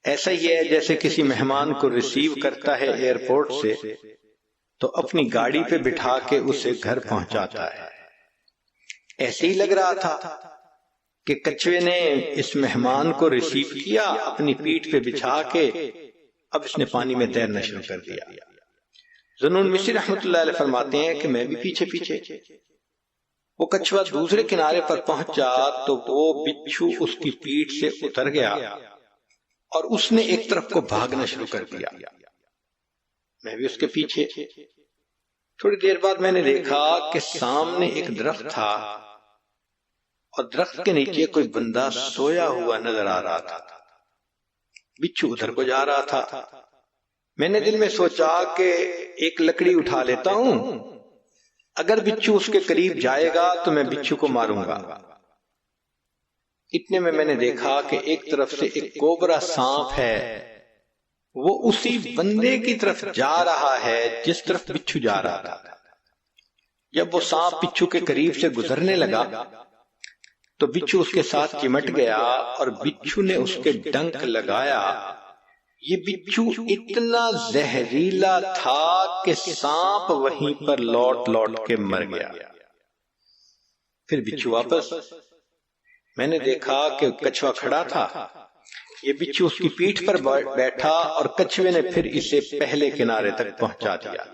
ایسا ہی ہے جیسے کسی مہمان کو ریسیو کرتا ہے ایئرپورٹ سے تو اپنی گاڑی پہ بٹھا کے اسے گھر پہنچاتا ہے، ایسے ہی لگ رہا تھا کہ کچھوے نے اس مہمان کو ریسیو کیا، اپنی پیٹھ پہ بچھا کے اب اس نے پانی میں تیرنا شروع کر دیا۔ ذنون مصری رحمت اللہ علیہ فرماتے ہیں کہ میں بھی پیچھے پیچھے، وہ کچھوا دوسرے کنارے پر پہنچا تو وہ بچھو اس کی پیٹھ سے اتر گیا اور اس نے ایک طرف کو بھاگنا شروع کر دیا، میں بھی اس کے پیچھے۔ تھوڑی دیر بعد میں نے دیکھا کہ سامنے ایک درخت تھا اور درخت کے نیچے کوئی بندہ سویا ہوا نظر آ رہا تھا، بچھو ادھر کو جا رہا تھا۔ میں نے دل میں سوچا کہ ایک لکڑی اٹھا لیتا ہوں، اگر بچھو اس کے قریب جائے گا تو میں بچھو کو ماروں گا۔ اتنے میں نے دیکھا کہ ایک طرف سے ایک کوبرا سانپ ہے، وہ اسی بندے کی طرف جا رہا ہے جس طرف بچھو جا رہا تھا۔ جب وہ سانپ بچھو کے قریب سے گزرنے لگا تو بچھو اس کے ساتھ چمٹ گیا اور بچھو نے اس کے ڈنک لگایا۔ یہ بچھو اتنا زہریلا تھا کہ سانپ وہیں پر لوٹ لوٹ کے مر گیا۔ پھر بچھو واپس، میں نے دیکھا کہ کچھوا کھڑا تھا، یہ بچھو اس کی پیٹھ پر بیٹھا اور کچھوے نے پھر اسے پہلے کنارے تک پہنچا دیا۔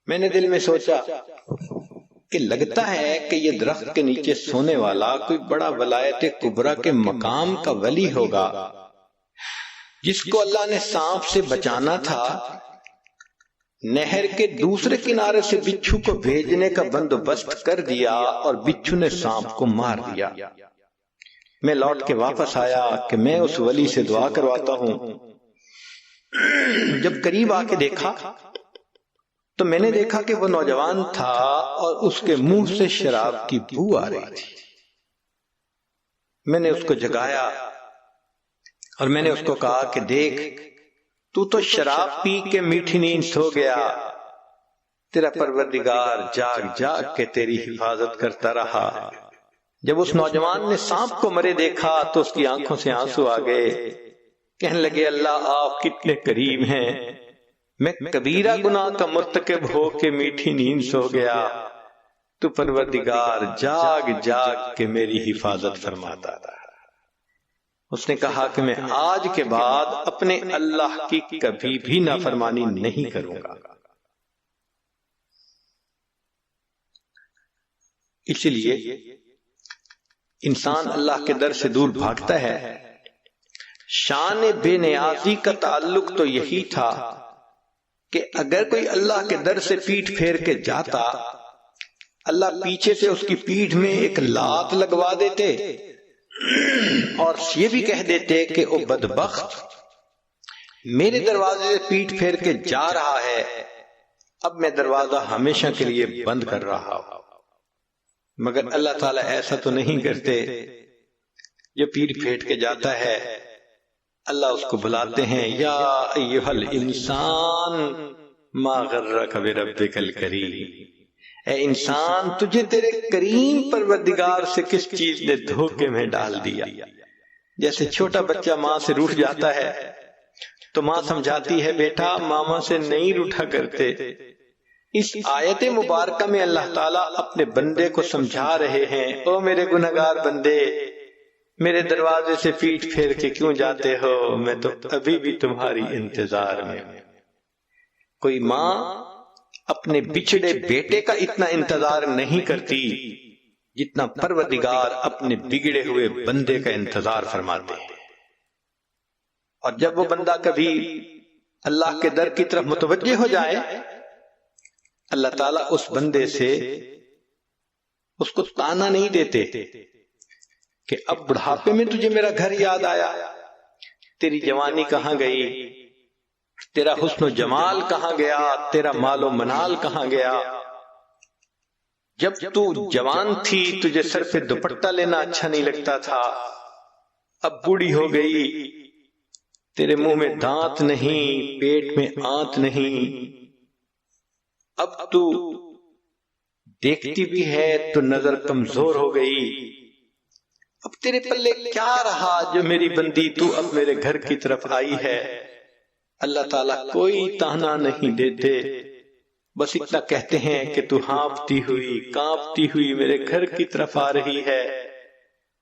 میں نے دل میں سوچا کہ لگتا ہے کہ یہ درخت کے نیچے سونے والا کوئی بڑا ولایت کبریٰ کے مقام کا ولی ہوگا جس کو اللہ نے سانپ سے بچانا تھا۔ نہر کے دوسرے کنارے سے بچھو کو بھیجنے کا بندوبست کر دیا اور بچھو نے سانپ کو مار دیا۔ میں لوٹ کے واپس آیا کہ میں اس ولی سے دعا کرواتا ہوں۔ جب قریب آ کے دیکھا تو میں نے دیکھا کہ وہ نوجوان تھا اور اس کے منہ سے شراب کی بو آ رہی تھی۔ میں نے اس کو جگایا اور میں نے اس کو کہا کہ دیکھ، تو شراب پی کے میٹھی نیند سو گیا، تیرا پروردگار جاگ جاگ کے تیری حفاظت کرتا رہا۔ جب اس نوجوان نے سانپ کو مرے دیکھا تو اس کی آنکھوں سے آنسو آ گئے، کہنے لگے اللہ آپ کتنے کریم ہیں، میں کبیرہ گناہ کا مرتکب ہو کے میٹھی نیند سو گیا، تو پروردگار جاگ جاگ کے میری حفاظت فرماتا رہا۔ اس نے کہا کہ میں آج کے بعد اپنے اللہ کی کبھی بھی نافرمانی نہیں کروں گا۔ اسی لیے انسان اللہ کے در سے دور بھاگتا ہے۔ شان بے نیازی کا تعلق تو یہی تھا کہ اگر کوئی اللہ کے در سے پیٹھ پھیر کے جاتا، اللہ پیچھے سے اس کی پیٹھ میں ایک لات لگوا دیتے اور یہ بھی کہہ دیتے کہ او بدبخت، میرے دروازے سے پیٹھ پھیر کے جا رہا ہے، اب میں دروازہ ہمیشہ کے لیے بند کر رہا ہوں۔ مگر اللہ تعالیٰ ایسا تو نہیں کرتے، جو پیٹھ پھیر کے جاتا ہے اللہ اس کو بلاتے ہیں، یا ایھا الانسان ما غرک بربک الکریم، اے انسان تجھے تیرے کریم پروردگار سے کس چیز نے دھوکے میں ڈال دیا۔ جیسے چھوٹا بچہ ماں سے روٹھ جاتا ہے تو ماں سمجھاتی ہے بیٹا ماما سے نہیں روٹھا کرتے۔ اس آیت مبارکہ میں اللہ تعالیٰ اپنے بندے کو سمجھا رہے ہیں، او میرے گنہگار بندے، میرے دروازے سے پیٹھ پھیر کے کیوں جاتے ہو، میں تو ابھی بھی تمہاری انتظار میں ہوں۔ کوئی ماں اپنے بچھڑے بیٹے کا اتنا انتظار نہیں کرتی جتنا پروردگار اپنے بگڑے ہوئے بندے کا انتظار فرماتے ہیں۔ اور جب وہ بندہ کبھی اللہ کے در کی طرف متوجہ ہو جائے، اللہ تعالیٰ اس بندے سے اس کو تانا نہیں دیتے کہ اب بڑھاپے میں تجھے میرا گھر یاد آیا، تیری جوانی کہاں گئی، تیرا حسن و جمال کہاں گیا، تیرا مال و منال کہاں گیا۔ جب تو جوان تھی تجھے سر پہ دوپٹہ لینا اچھا نہیں لگتا تھا، اب بوڑھی ہو گئی، تیرے منہ میں دانت نہیں، پیٹ میں آنت نہیں، اب تو دیکھتی بھی ہے تو نظر کمزور ہو گئی، اب تیرے پلے کیا رہا جو میری بندی تو اب میرے گھر کی طرف آئی ہے۔ اللہ تعالیٰ کوئی تانا نہیں دیتے، بس اتنا کہتے ہیں کہ تو ہانپتی ہوئی کانپتی ہوئی میرے گھر کی طرف آ رہی ہے،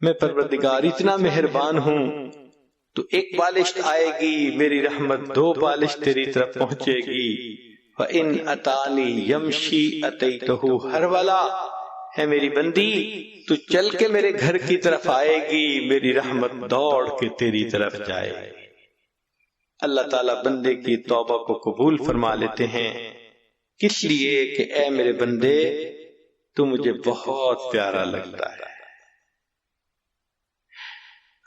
میں پروردگار اتنا مہربان ہوں، تو ایک بالشت آئے گی میری رحمت دو بالشت تیری طرف پہنچے گی۔ وَإِنْ أَتَانِي يَمْشِي أَتَيْتُهُ هَرْوَلًا، ہے میری بندی تو چل کے میرے گھر کی طرف آئے گی، میری رحمت دوڑ کے تیری طرف جائے گی۔ اللہ تعالیٰ بندے کی توبہ کو قبول فرما لیتے ہیں، کس لیے کہ اے میرے بندے تو مجھے بہت پیارا لگتا ہے۔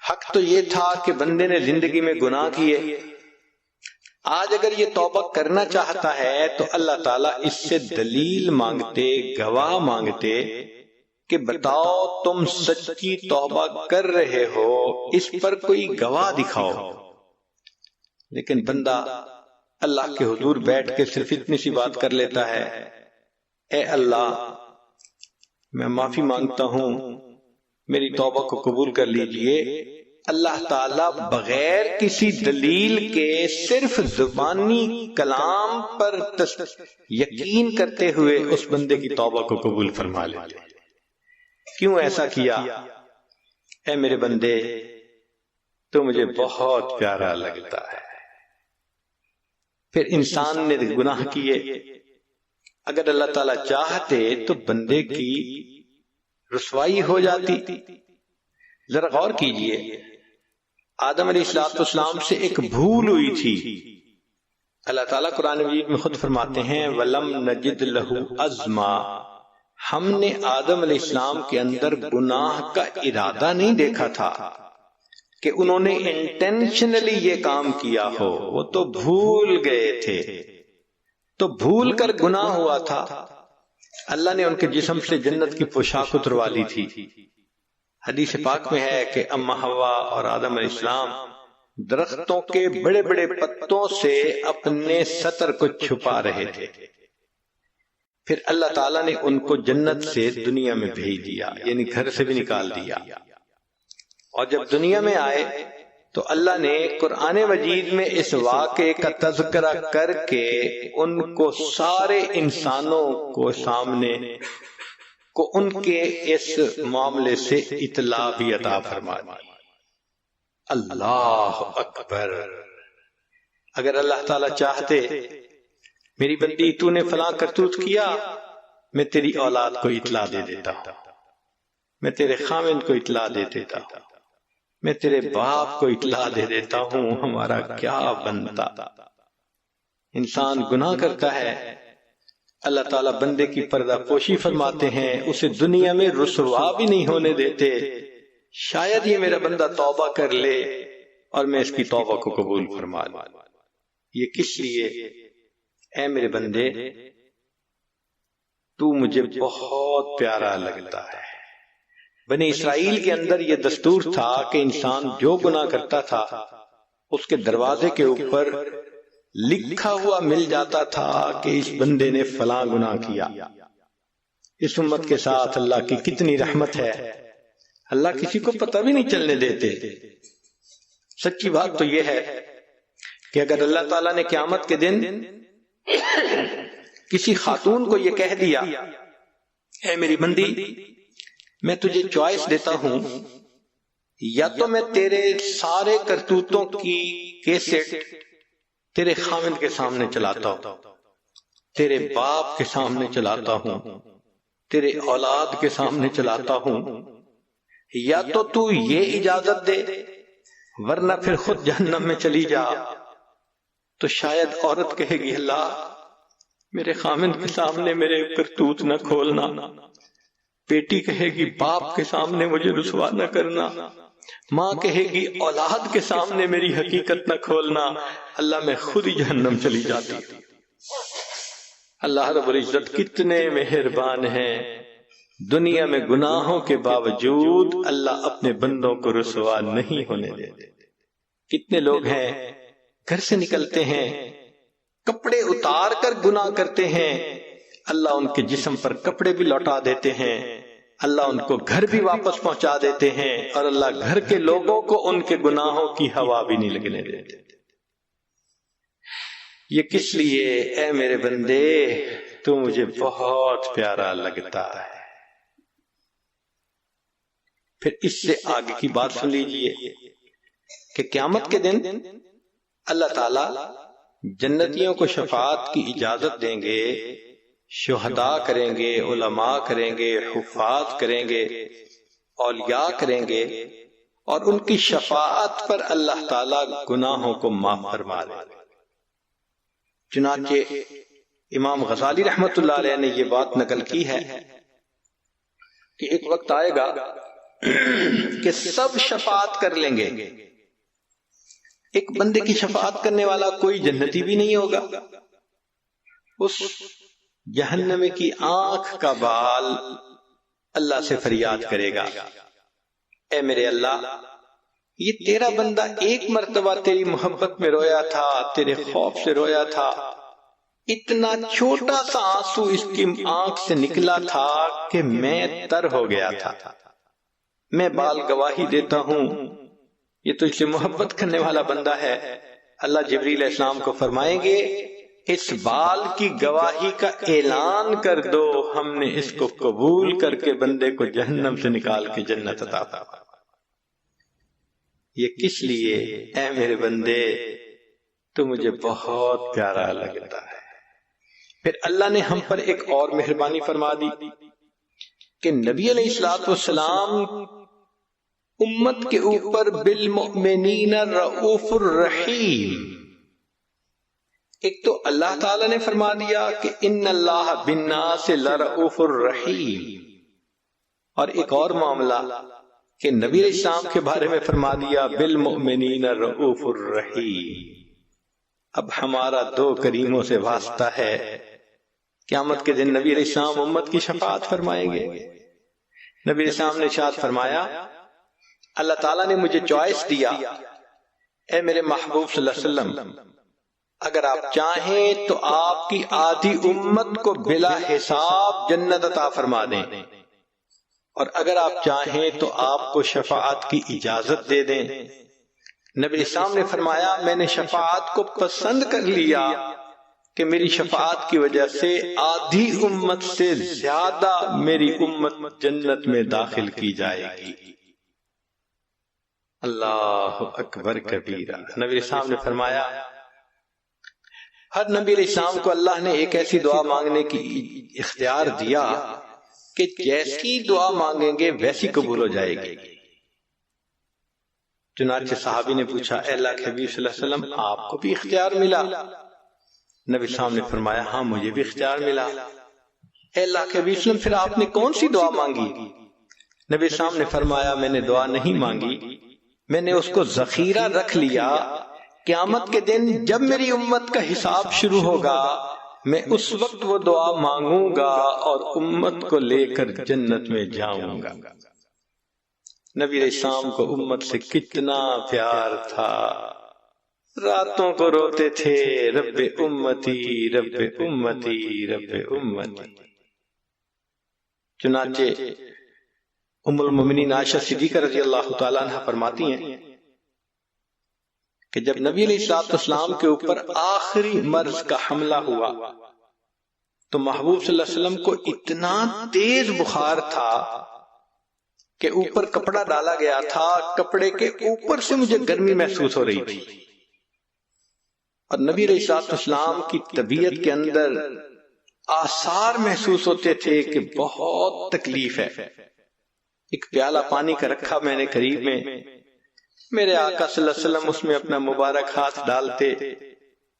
حق تو یہ تھا کہ بندے نے زندگی میں گناہ کیے، آج اگر یہ توبہ کرنا چاہتا ہے تو اللہ تعالیٰ اس سے دلیل مانگتے، گواہ مانگتے کہ بتاؤ تم سچی توبہ کر رہے ہو، اس پر کوئی گواہ دکھاؤ۔ لیکن بندہ اللہ کے حضور بیٹھ کے صرف اتنی سی بات کر لیتا ہے، اے اللہ میں معافی مانگتا ہوں، میری توبہ کو قبول کر لیجئے۔ اللہ تعالیٰ بغیر کسی دلیل کے صرف زبانی کلام پر یقین کرتے ہوئے اس بندے کی توبہ کو قبول فرما لیتے ہیں۔ کیوں ایسا کیا؟ اے میرے بندے تو مجھے بہت پیارا لگتا ہے۔ پھر انسان نے گناہ کیے، اگر اللہ تعالیٰ چاہتے تو بندے کی رسوائی ہو جاتی۔ ذرا غور کیجئے، آدم علیہ السلام سے ایک بھول ہوئی تھی، اللہ تعالیٰ قرآن مجید میں خود فرماتے ہیں وَلَمْ نَجِدْ لَهُ عَزْمًا، ہم نے آدم علیہ السلام کے اندر گناہ کا ارادہ نہیں دیکھا تھا کہ انہوں نے انٹینشنلی یہ کام کیا ہو، وہ تو بھول گئے تھے۔ تو بھول کر گناہ ہوا تھا، اللہ نے ان کے جسم سے جنت کی پوشاک اتروا لی تھی۔ حدیث پاک میں ہے کہ اما حوا اور آدم علیہ السلام درختوں کے بڑے بڑے پتوں سے اپنے ستر کو چھپا رہے تھے، پھر اللہ تعالیٰ نے ان کو جنت سے دنیا میں بھیج دیا، یعنی گھر سے بھی نکال دیا، اور جب دنیا میں آئے تو اللہ نے قرآن مجید میں اس واقعے کا تذکرہ کر کے ان کو سارے انسانوں کو سامنے کو ان کے اس معاملے سے اطلاع بھی عطا فرما دی۔ اللہ اکبر! اگر اللہ تعالیٰ چاہتے میری بندی تو نے فلاں کرتوت کیا، میں تیری اولاد کو اطلاع دے دیتا ہوں، میں تیرے خاوند کو اطلاع دے دیتا ہوں، میں تیرے باپ کو اطلاع دے دیتا ہوں، ہمارا کیا بنتا۔ انسان گناہ کرتا ہے، اللہ تعالیٰ بندے کی پردہ پوشی فرماتے ہیں، اسے دنیا میں رسوا بھی نہیں ہونے دیتے، شاید یہ میرا بندہ توبہ کر لے اور میں اس کی توبہ کو قبول فرما لوں۔ یہ کس لیے؟ اے میرے بندے، تو مجھے بہت پیارا لگتا ہے۔ بنی اسرائیل کے اندر یہ دستور تھا کہ انسان جو گناہ کرتا تھا اس کے دروازے کے اوپر لکھا ہوا مل جاتا تھا کہ اس بندے نے فلاں گناہ کیا۔ اس امت کے ساتھ اللہ کی کتنی رحمت ہے، اللہ کسی کو پتہ بھی نہیں چلنے دیتے۔ سچی بات تو یہ ہے کہ اگر اللہ تعالیٰ نے قیامت کے دن کسی خاتون کو یہ کہہ دیا، اے میری بندی میں تجھے چوائس دیتا ہوں، یا تو میں تیرے سارے کرتوتوں کی کیسٹ تیرے خاوند کے سامنے چلاتا ہوں، تیرے باپ کے سامنے چلاتا ہوں، تیرے اولاد کے سامنے چلاتا ہوں، یا تو یہ اجازت دے ورنہ پھر خود جہنم میں چلی جا۔ تو شاید عورت کہے گی اللہ میرے خاوند کے سامنے میرے کرتوت نہ کھولنا، بیٹی کہے گی باپ کے سامنے مجھے رسوا نہ کرنا، ماں کہے گی اولاد کے سامنے میری حقیقت نہ کھولنا، اللہ میں خود ہی جہنم چلی جاتی۔ اللہ رب العزت کتنے مہربان ہیں، دنیا میں گناہوں کے باوجود اللہ اپنے بندوں کو رسوا نہیں ہونے دیتے۔ کتنے لوگ ہیں گھر سے نکلتے ہیں کپڑے اتار کر گناہ کرتے ہیں، اللہ ان کے جسم پر کپڑے بھی لوٹا دیتے ہیں، اللہ ان کو گھر بھی واپس پہنچا دیتے ہیں، اور اللہ گھر کے لوگوں کو ان کے گناہوں کی ہوا بھی نہیں لگنے دیتے۔ یہ کس لیے؟ اے میرے بندے تو مجھے بہت پیارا لگتا ہے۔ پھر اس سے آگے کی بات سن لیجئے کہ قیامت کے دن اللہ تعالی جنتیوں کو شفاعت کی اجازت دیں گے، شہداء کریں گے، علماء کریں گے، حفاظ کریں گے، اولیاء کریں گے، اور ان کی شفاعت پر اللہ تعالی گناہوں کو معاف فرما دیں گے۔ چنانچہ امام غزالی رحمت اللہ علیہ نے یہ بات نقل کی ہے کہ ایک وقت آئے گا کہ سب شفاعت کر لیں گے، ایک بندے کی شفاعت کرنے والا کوئی جنتی بھی نہیں ہوگا۔ اس جہنم کی آنکھ کا بال اللہ سے فریاد کرے گا، اے میرے اللہ یہ تیرا بندہ ایک مرتبہ تیری محبت میں رویا تھا، تیرے خوف سے رویا تھا، اتنا چھوٹا سا آنسو اس کی آنکھ سے نکلا تھا کہ میں تر ہو گیا تھا، میں بال گواہی دیتا ہوں یہ تو اس سے محبت کرنے والا بندہ ہے۔ اللہ جبریل علیہ السلام کو فرمائیں گے اس بال کی گواہی کا اعلان کر دو، ہم نے اس کو قبول کر کے بندے کو جہنم سے نکال کے جنت عطا فرمایا۔ یہ کس لیے؟ اے میرے بندے تو مجھے بہت پیارا لگتا ہے۔ پھر اللہ نے ہم پر ایک اور مہربانی فرما دی کہ نبی علیہ الصلوۃ والسلام امت کے اوپر بالمؤمنین رؤوف الرحیم۔ ایک تو اللہ تعالی نے فرما دیا کہ ان اللہ بالناس لرؤوف الرحیم، اور ایک اور معاملہ کہ نبی علیہ السلام کے بارے میں فرما دیا بالمؤمنین رؤوف الرحیم۔ اب ہمارا دو کریموں سے واسطہ ہے، قیامت کے دن نبی علیہ السلام امت کی شفاعت فرمائیں گے۔ نبی علیہ السلام نے ارشاد فرمایا، اللہ تعالیٰ نے مجھے چوائس دیا، اے میرے محبوب صلی اللہ علیہ وسلم، اگر آپ چاہیں تو آپ کی آدھی امت کو بلا حساب جنت عطا فرما دیں، اور اگر آپ چاہیں تو آپ کو شفاعت کی اجازت دے دیں۔ نبی اسلام نے فرمایا، میں نے شفاعت کو پسند کر لیا کہ میری شفاعت کی وجہ سے آدھی امت سے زیادہ میری امت جنت میں داخل کی جائے گی۔ اللہ اکبر کبیرہ۔ نبی اسلام نے فرمایا، ہر نبی علیہ السلام کو اللہ نے ایک ایسی دعا مانگنے کی اختیار دیا کہ جیسی دعا مانگیں گے ویسی قبول ہو جائے گی۔ چنانچہ صحابی نے پوچھا، اے اللہ کے حبیب صلی اللہ علیہ وسلم، آپ کو بھی اختیار ملا؟ نبی صاحب نے فرمایا، ہاں مجھے بھی اختیار ملا۔ اے اللہ کے حبیب صلی اللہ علیہ وسلم، پھر آپ نے کون سی دعا مانگی؟ نبی صاحب نے فرمایا، میں نے دعا نہیں مانگی، میں نے اس کو ذخیرہ رکھ لیا، قیامت کے دن جب میری امت کا حساب شروع ہوگا میں اس وقت وہ دعا مانگوں گا اور امت کو لے کر جنت میں جاؤں گا۔ نبی علیہ السلام کو امت سے کتنا پیار تھا، راتوں کو روتے تھے، رب امتی رب امتی رب امتی۔ چنانچہ ام المؤمنین عائشہ صدیقہ رضی اللہ تعالیٰ عنہ فرماتی ہیں کہ جب نبی علیہ السلام کے اوپر آخری مرض کا حملہ ہوا تو محبوب صلی اللہ علیہ وسلم کو اتنا تیز بخار تھا کہ اوپر کپڑا ڈالا گیا تھا، کپڑے کے اوپر سے مجھے گرمی محسوس ہو رہی تھی، اور نبی علیہ السلام کی طبیعت کے اندر آثار محسوس ہوتے تھے کہ بہت تکلیف ہے۔ ایک پیالہ پانی کا رکھا میں نے قریب میں، میرے آقا صلی اللہ علیہ وسلم اس میں اپنا مبارک ہاتھ ڈالتے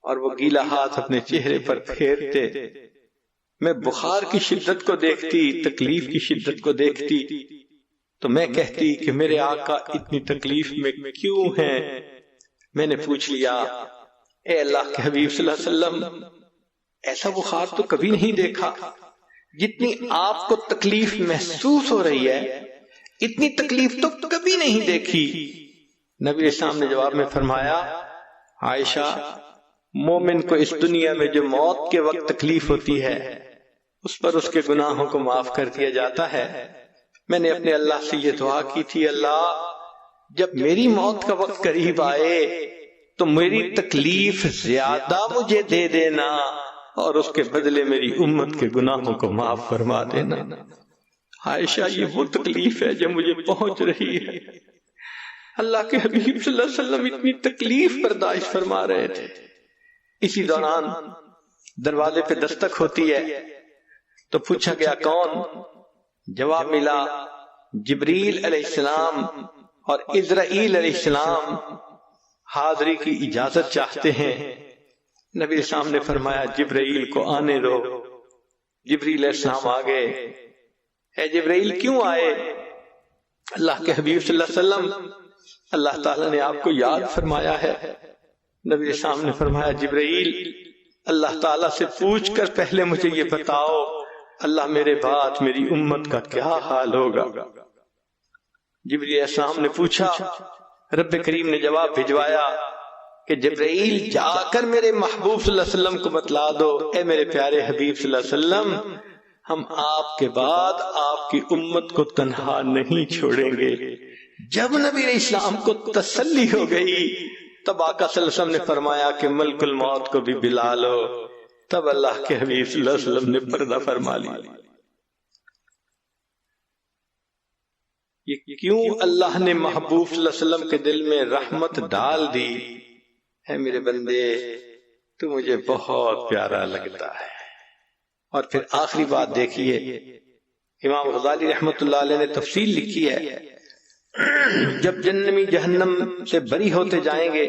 اور وہ گیلا ہاتھ اپنے چہرے پر پھیرتے۔ میں بخار کی شدت کو دیکھتی، تکلیف کی شدت کو دیکھتی تو میں کہتی کہ میرے آقا اتنی تکلیف میں کیوں ہیں؟ میں نے پوچھ لیا، اے اللہ کے حبیب صلی اللہ علیہ وسلم، ایسا بخار تو کبھی نہیں دیکھا، جتنی آپ کو تکلیف محسوس ہو رہی ہے اتنی تکلیف تو کبھی نہیں دیکھی۔ نبی اسلام نے جواب میں فرمایا، عائشہ، مومن کو اس دنیا میں جو موت کے وقت تکلیف ہوتی ہے اس پر اس کے گناہوں کو معاف کر دیا جاتا ہے۔ میں نے اپنے اللہ سے یہ دعا کی تھی، اللہ جب میری موت کا وقت قریب آئے تو میری تکلیف زیادہ مجھے دے دینا اور اس کے بدلے میری امت کے گناہوں کو معاف فرما دینا۔ عائشہ، یہ وہ تکلیف ہے جو مجھے پہنچ رہی ہے۔ اللہ کے حبیب صلی اللہ علیہ وسلم اتنی تکلیف برداشت فرما رہے تھے۔ اسی دوران دروازے پہ دستک ہوتی ہے تو پوچھا گیا کون؟ جواب ملا، جبریل علیہ السلام اور اسرائیل علیہ السلام حاضری کی اجازت چاہتے ہیں۔ نبی السلام نے فرمایا، جبرائیل کو آنے دو۔ جبریل علیہ السلام آگئے۔ اے جبرائیل کیوں آئے؟ اللہ کے حبیب صلی اللہ علیہ وسلم، اللہ تعالیٰ نے آپ کو یاد فرمایا ہے۔ نبی السلام نے فرمایا، جبرائیل اللہ تعالیٰ سے پوچھ کر پہلے مجھے یہ بتاؤ، اللہ میرے بعد میری امت کا کیا حال ہوگا؟ جبرائیل السلام نے پوچھا، رب کریم نے جواب بھجوایا کہ جبرائیل جا کر میرے محبوب صلی اللہ علیہ وسلم کو بتلا دو، اے میرے پیارے حبیب صلی اللہ علیہ وسلم، ہم آپ کے بعد آپ کی امت کو تنہا نہیں چھوڑیں گے۔ جب نبی علیہ السلام کو تسلی ہو گئی تب آقا صلی اللہ علیہ وسلم نے فرمایا کہ ملک الموت کو بھی بلا لو۔ تب اللہ کے حبیب صلی اللہ علیہ وسلم نے پردہ فرما لی۔ یہ کیوں اللہ نے محبوب صلی اللہ علیہ وسلم کے دل میں رحمت ڈال دی؟ ہے میرے بندے، تو مجھے بہت پیارا لگتا ہے۔ اور پھر آخری بات دیکھیے، امام غزالی رحمت اللہ علیہ نے تفصیل لکھی ہے، جب جنمی جہنم سے بری ہوتے جائیں گے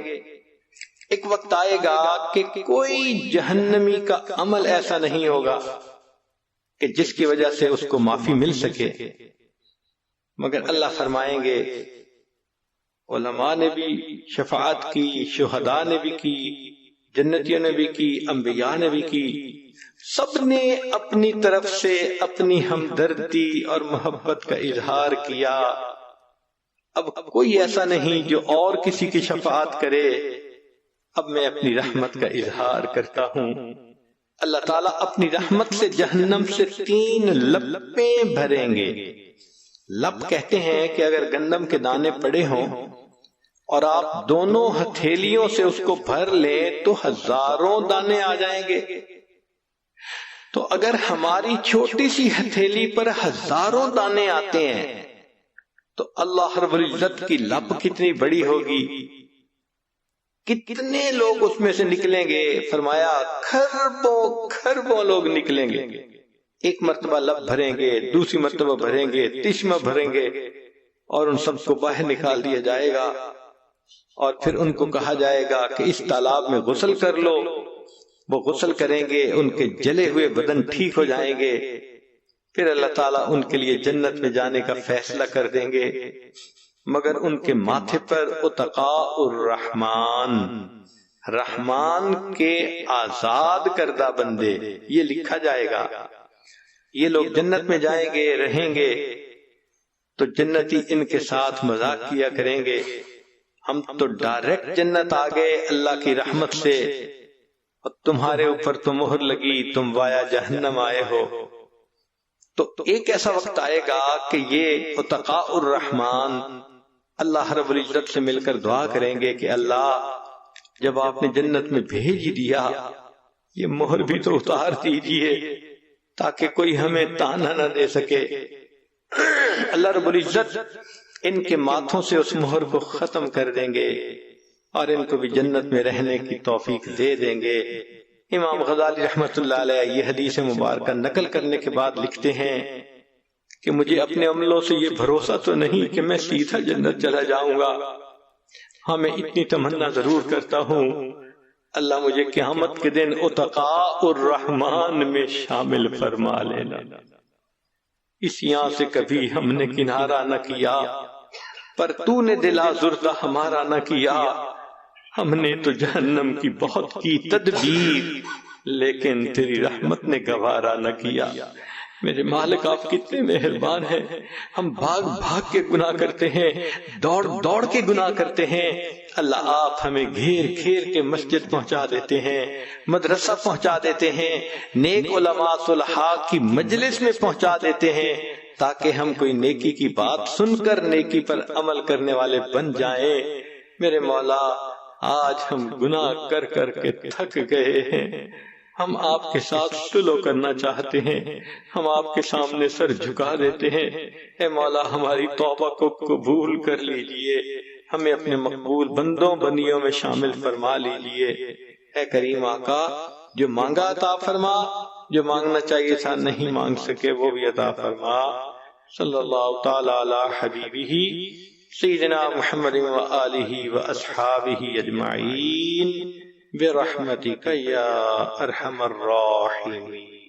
ایک وقت آئے گا کہ کوئی جہنمی کا عمل ایسا نہیں ہوگا کہ جس کی وجہ سے اس کو معافی مل سکے، مگر اللہ فرمائیں گے، علماء نے بھی شفاعت کی، شہداء نے بھی کی، جنتیوں نے بھی کی، انبیاء نے بھی کی، سب نے اپنی طرف سے اپنی ہمدردی اور محبت کا اظہار کیا۔ اب کوئی ایسا نہیں جو اور کسی کی شفاعت کرے، اب میں اپنی رحمت کا اظہار کرتا ہوں۔ اللہ تعالیٰ اپنی رحمت سے جہنم سے 3 لپیں بھریں گے۔ لپ کہتے ہیں کہ اگر گندم کے دانے پڑے ہوں اور آپ دونوں ہتھیلیوں سے اس کو بھر لیں تو ہزاروں دانے آ جائیں گے۔ تو اگر ہماری چھوٹی سی ہتھیلی پر ہزاروں دانے آتے ہیں تو اللہ رب العزت کی لپ کتنی بڑی ہوگی، کتنے لوگ اس میں سے نکلیں گے؟ فرمایا خربوں لوگ نکلیں گے۔ ایک مرتبہ لب بھریں گے، دوسری مرتبہ بھریں گے، تیسری بھریں گے، اور ان سب کو باہر نکال دیا جائے گا، اور پھر ان کو کہا جائے گا کہ اس تالاب میں غسل کر لو۔ وہ غسل کریں گے، ان کے جلے ہوئے بدن ٹھیک ہو جائیں گے، پھر اللہ تعالیٰ ان کے لیے جنت میں جانے کا فیصلہ کر دیں گے۔ مگر ان کے ماتھے پر اتقاء الرحمن، رحمان کے آزاد کردہ بندے، یہ لکھا جائے گا۔ یہ لوگ جنت میں جائیں گے، رہیں گے، تو جنتی ان کے ساتھ مذاق کیا کریں گے، ہم تو ڈائریکٹ جنت آ گئے اللہ کی رحمت سے، اور تمہارے اوپر تو مہر لگی، تم وایا جہنم آئے ہو۔ تو ایک ایسا وقت آئے گا کہ یہ اتقاء الرحمن اللہ رب العزت سے مل کر دعا کریں گے کہ اللہ جب آپ نے جنت میں بھیج ہی دیا، یہ مہر بھی تو اتار دیجئے تاکہ کوئی ہمیں تانا نہ دے سکے۔ اللہ رب العزت ان کے ماتھوں سے اس مہر کو ختم کر دیں گے اور ان کو بھی جنت میں رہنے کی توفیق دے دیں گے۔ امام غزالی رحمۃ اللہ علیہ یہ حدیث مبارکہ نقل کرنے کے بعد لکھتے ہیں کہ مجھے اپنے عملوں سے یہ بھروسہ تو نہیں کہ میں سیدھا جنت چلا جاؤں گا، ہاں میں اتنی تمنا ضرور کرتا ہوں اللہ مجھے قیامت کے دن اتقاء الرحمن میں شامل فرما لینا۔ اس یہاں سے کبھی ہم نے کنارہ نہ کیا، پر تو نے دل آزردہ ہمارا نہ کیا، ہم نے تو جہنم کی بہت کی تدبیر، لیکن تیری رحمت نے گوارا نہ کیا۔ میرے مالک آپ کتنے مہربان ہیں، ہم بھاگ بھاگ کے گناہ کرتے ہیں، دوڑ دوڑ کے گناہ کرتے ہیں، اللہ آپ ہمیں گھیر گھیر کے مسجد پہنچا دیتے ہیں، مدرسہ پہنچا دیتے ہیں، نیک علماء صلحاء کی مجلس میں پہنچا دیتے ہیں تاکہ ہم کوئی نیکی کی بات سن کر نیکی پر عمل کرنے والے بن جائیں۔ میرے مولا آج ہم گناہ کر کر کے تھک گئے ہیں، ہم آپ کے ساتھ سلو کرنا چاہتے ہیں، ہم آپ کے سامنے سر جھکا دیتے ہیں، اے مولا ہماری توبہ کو قبول کر لیجئے، ہمیں اپنے مقبول بندوں بندیوں میں شامل فرما لیجئے۔ اے کریم آقا جو مانگا عطا فرما، جو مانگنا چاہیے تھا نہیں مانگ سکے وہ بھی عطا فرما۔ صلی اللہ تعالی علی حبیبہ سیدنا محمد وآلہ واصحابہ اجمعین برحمتک یا ارحم الراحمین۔